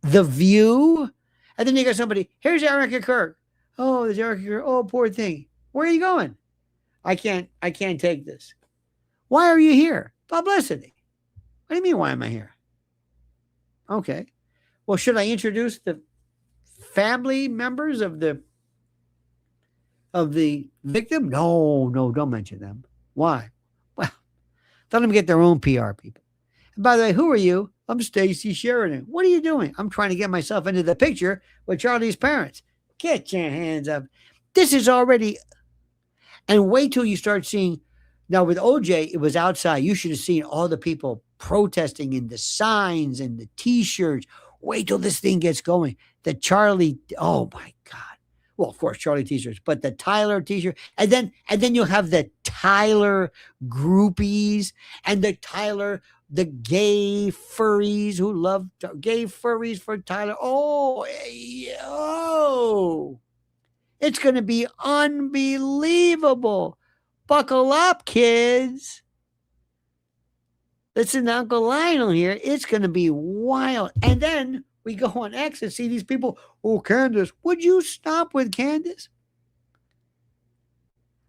The View. And then you got somebody, here's Erica Kirk. Oh, there's Erica Kirk. Oh, poor thing. Where are you going? I can't take this. Why are you here? Publicity. What do you mean, why am I here? Okay. Well, should I introduce the family members of the victim? No, don't mention them. Why? Well, let them get their own PR people. And by the way, who are you? I'm Stacy Sheridan. What are you doing? I'm trying to get myself into the picture with Charlie's parents. Get your hands up. This is already, and wait till you start seeing. Now with OJ, it was outside. You should have seen all the people protesting in the signs and the T-shirts. Wait till this thing gets going. The Charlie, oh my God. Well, of course, Charlie T-shirts, but the Tyler T-shirt. And then you'll have the Tyler groupies and the gay furries who love gay furries for Tyler. Oh, it's going to be unbelievable. Buckle up, kids. Listen to Uncle Lionel here. It's going to be wild. And then we go on X and see these people. Oh, Candace, would you stop with Candace?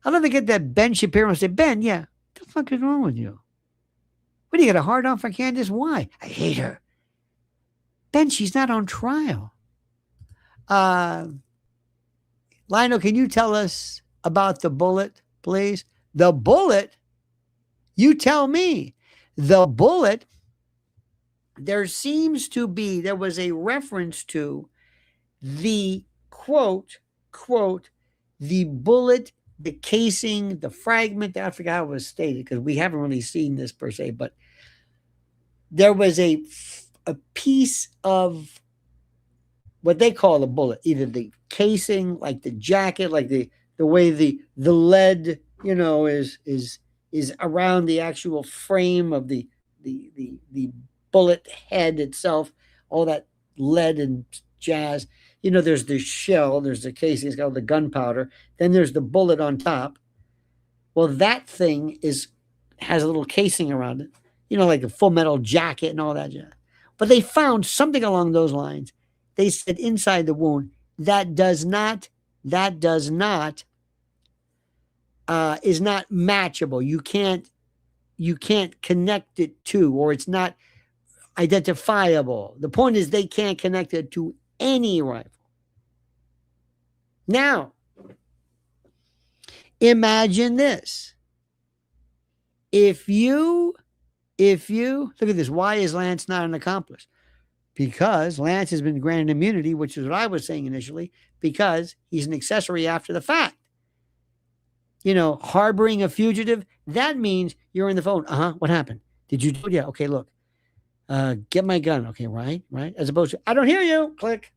I'll never get that Ben Shapiro and say, Ben, yeah, what the fuck is wrong with you? What, do you got a hard on for Candace? Why? I hate her. Ben, she's not on trial. Lionel, can you tell us about the bullet, please? The bullet? You tell me. The bullet, there was a reference to the quote, the bullet, the casing, the fragment. I forgot how it was stated because we haven't really seen this per se, but there was a piece of what they call a bullet, either the casing, like the jacket, like the way the lead, is around the actual frame of the bullet head itself, all that lead and jazz. There's the shell, there's the casing, it's got the gunpowder, then there's the bullet on top. Well, that thing has a little casing around it, like a full metal jacket and all that jazz. But they found something along those lines. They said inside the wound that is not matchable. You can't connect it to, or it's not identifiable. The point is they can't connect it to any rifle. Now, imagine this. If you look at this, why is Lance not an accomplice? Because Lance has been granted immunity, which is what I was saying initially, because he's an accessory after the fact. Harboring a fugitive, that means you're in the phone. What happened? Did you do it? Yeah. Okay, look. Get my gun. Okay, right. As opposed to, I don't hear you. Click.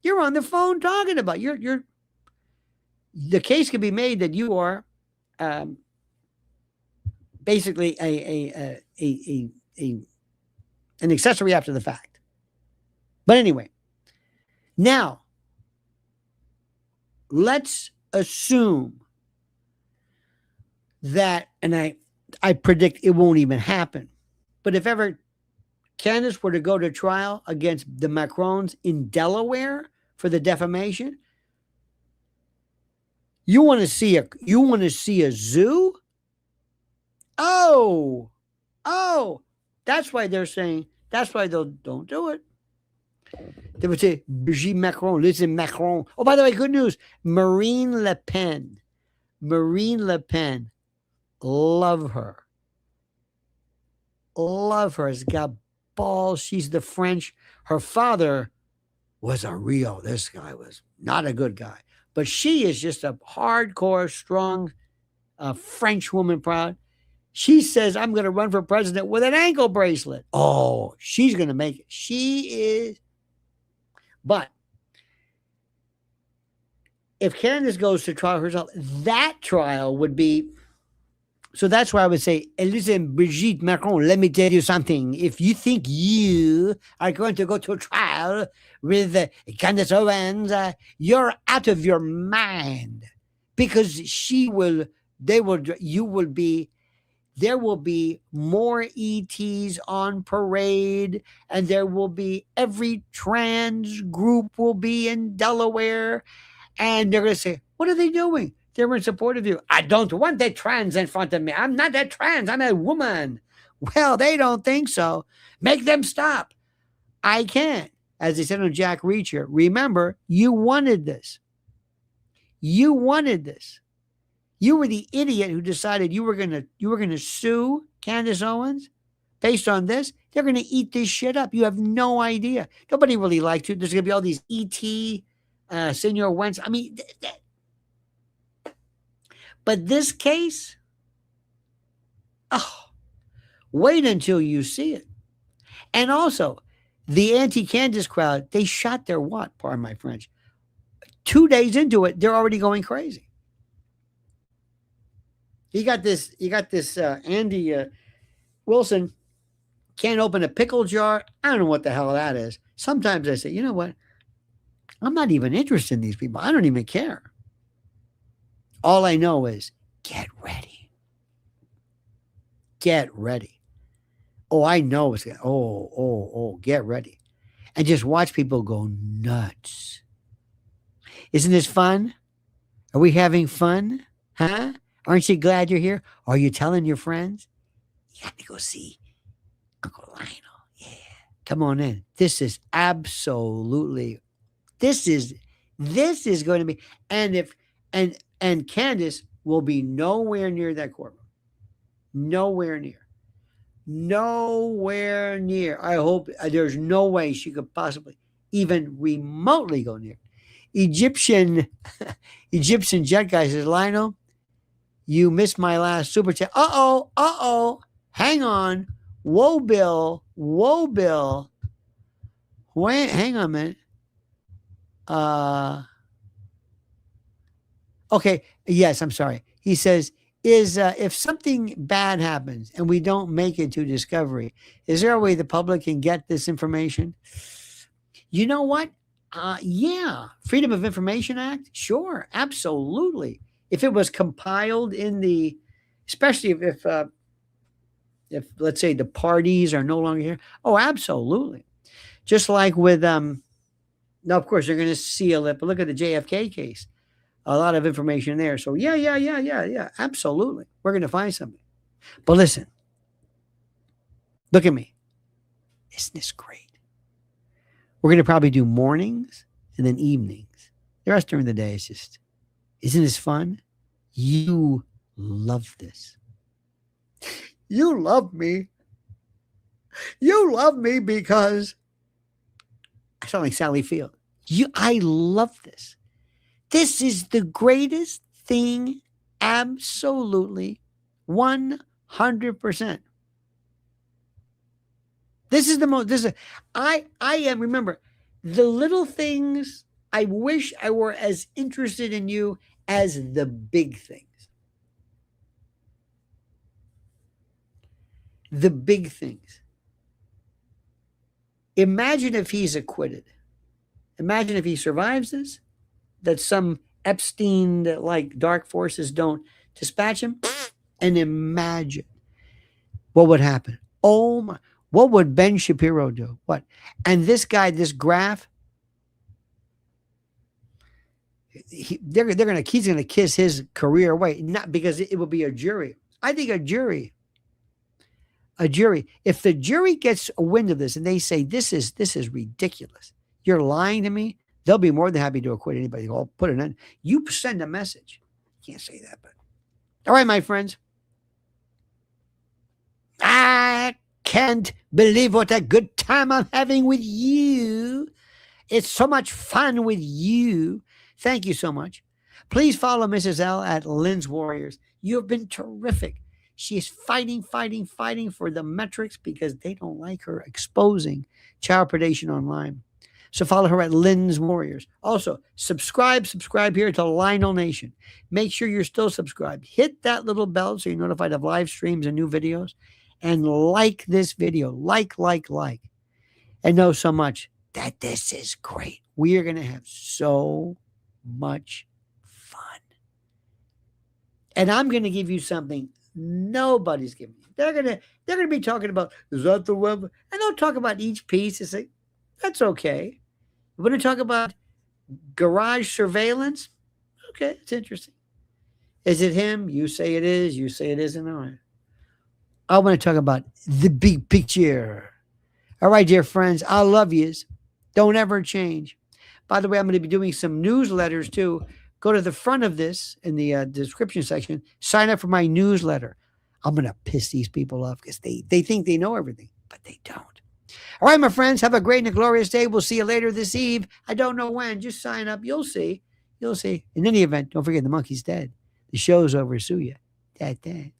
You're on the phone talking about the case can be made that you are basically an accessory after the fact. But anyway, now let's assume that, and I predict it won't even happen, but if ever Candace were to go to trial against the Macrons in Delaware for the defamation, you want to see a zoo? Oh, that's why they're saying, that's why they'll don't do it. They would say, Brigitte Macron, listen, Macron. Oh, by the way, good news. Marine Le Pen, love her. Has got balls. She's the French. Her father was a Rio. This guy was not a good guy. But she is just a hardcore, strong French woman, proud. She says, I'm going to run for president with an ankle bracelet. Oh, she's going to make it. She is. But if Candace goes to trial herself, that trial would be. So that's why I would say, listen, Brigitte Macron, let me tell you something. If you think you are going to go to a trial with Candace Owens, you're out of your mind, because there will be more ETs on parade, and there will be every trans group will be in Delaware, and they're going to say, what are they doing? They're in support of you. I don't want that trans in front of me. I'm not that trans. I'm a woman. Well, they don't think so. Make them stop. I can't. As they said on Jack Reacher, remember, you wanted this. You were the idiot who decided you were gonna sue Candace Owens based on this. They're gonna eat this shit up. You have no idea. Nobody really liked you. There's gonna be all these ET, Senor Wentz. I mean, but this case, wait until you see it. And also, the anti-Candace crowd, they shot their what? Pardon my French. 2 days into it, they're already going crazy. You got this Andy Wilson can't open a pickle jar. I don't know what the hell that is. Sometimes I say, you know what? I'm not even interested in these people. I don't even care. All I know is get ready. Get ready. Oh, I know it's get ready. And just watch people go nuts. Isn't this fun? Are we having fun? Huh? Aren't you glad you're here? Are you telling your friends? You got to go see Uncle Lionel. Yeah. Come on in. This is This is going to be, and Candace will be nowhere near that courtroom. Nowhere near. Nowhere near. I hope there's no way she could possibly even remotely go near. Egyptian jet guy says, Lionel, you missed my last super chat. Hang on. Whoa, Bill. Wait, hang on a minute. Okay. Yes, I'm sorry. He says, if something bad happens and we don't make it to discovery, is there a way the public can get this information? You know what? Yeah. Freedom of Information Act? Sure. Absolutely. If it was compiled especially if let's say the parties are no longer here. Oh, absolutely. Just like with, now of course they're going to seal it, but look at the JFK case. A lot of information there. So yeah. Absolutely. We're going to find something. But listen, look at me. Isn't this great? We're going to probably do mornings and then evenings. The rest during the day is just, isn't this fun? You love this. You love me. You love me because I sound like Sally Field. I love this. This is the greatest thing, absolutely, 100%. This is the most, I am, remember, the little things, I wish I were as interested in you as the big things. The big things. Imagine if he's acquitted. Imagine if he survives this, that some Epstein-like dark forces don't dispatch him, and imagine what would happen. Oh my, what would Ben Shapiro do? What? And this guy, this Graf, he's going to kiss his career away, not because it will be a jury. I think a jury, if the jury gets a wind of this and they say, this is ridiculous, you're lying to me, they'll be more than happy to acquit anybody. I'll put it in. You send a message. Can't say that, but all right, my friends. I can't believe what a good time I'm having with you. It's so much fun with you. Thank you so much. Please follow Mrs. L at Lynn's Warriors. You have been terrific. She is fighting for the metrics because they don't like her exposing child predation online. So follow her at Lynn's Warriors. Also, subscribe here to Lionel Nation. Make sure you're still subscribed. Hit that little bell so you're notified of live streams and new videos. And like this video. Like. And know so much that this is great. We are going to have so much fun. And I'm going to give you something nobody's giving you. They're going to be talking about, is that the web? And they'll talk about each piece and say, that's okay. We're going to talk about garage surveillance. Okay, it's interesting. Is it him? You say it is. You say it isn't. All right. I want to talk about the big picture. All right, dear friends, I love yous. Don't ever change. By the way, I'm going to be doing some newsletters too. Go to the front of this in the description section. Sign up for my newsletter. I'm going to piss these people off because they think they know everything, but they don't. All right, my friends, have a great and a glorious day. We'll see you later this eve. I don't know when. Just sign up. You'll see. In any event, don't forget the monkey's dead. The show's over. Sue ya. Dad.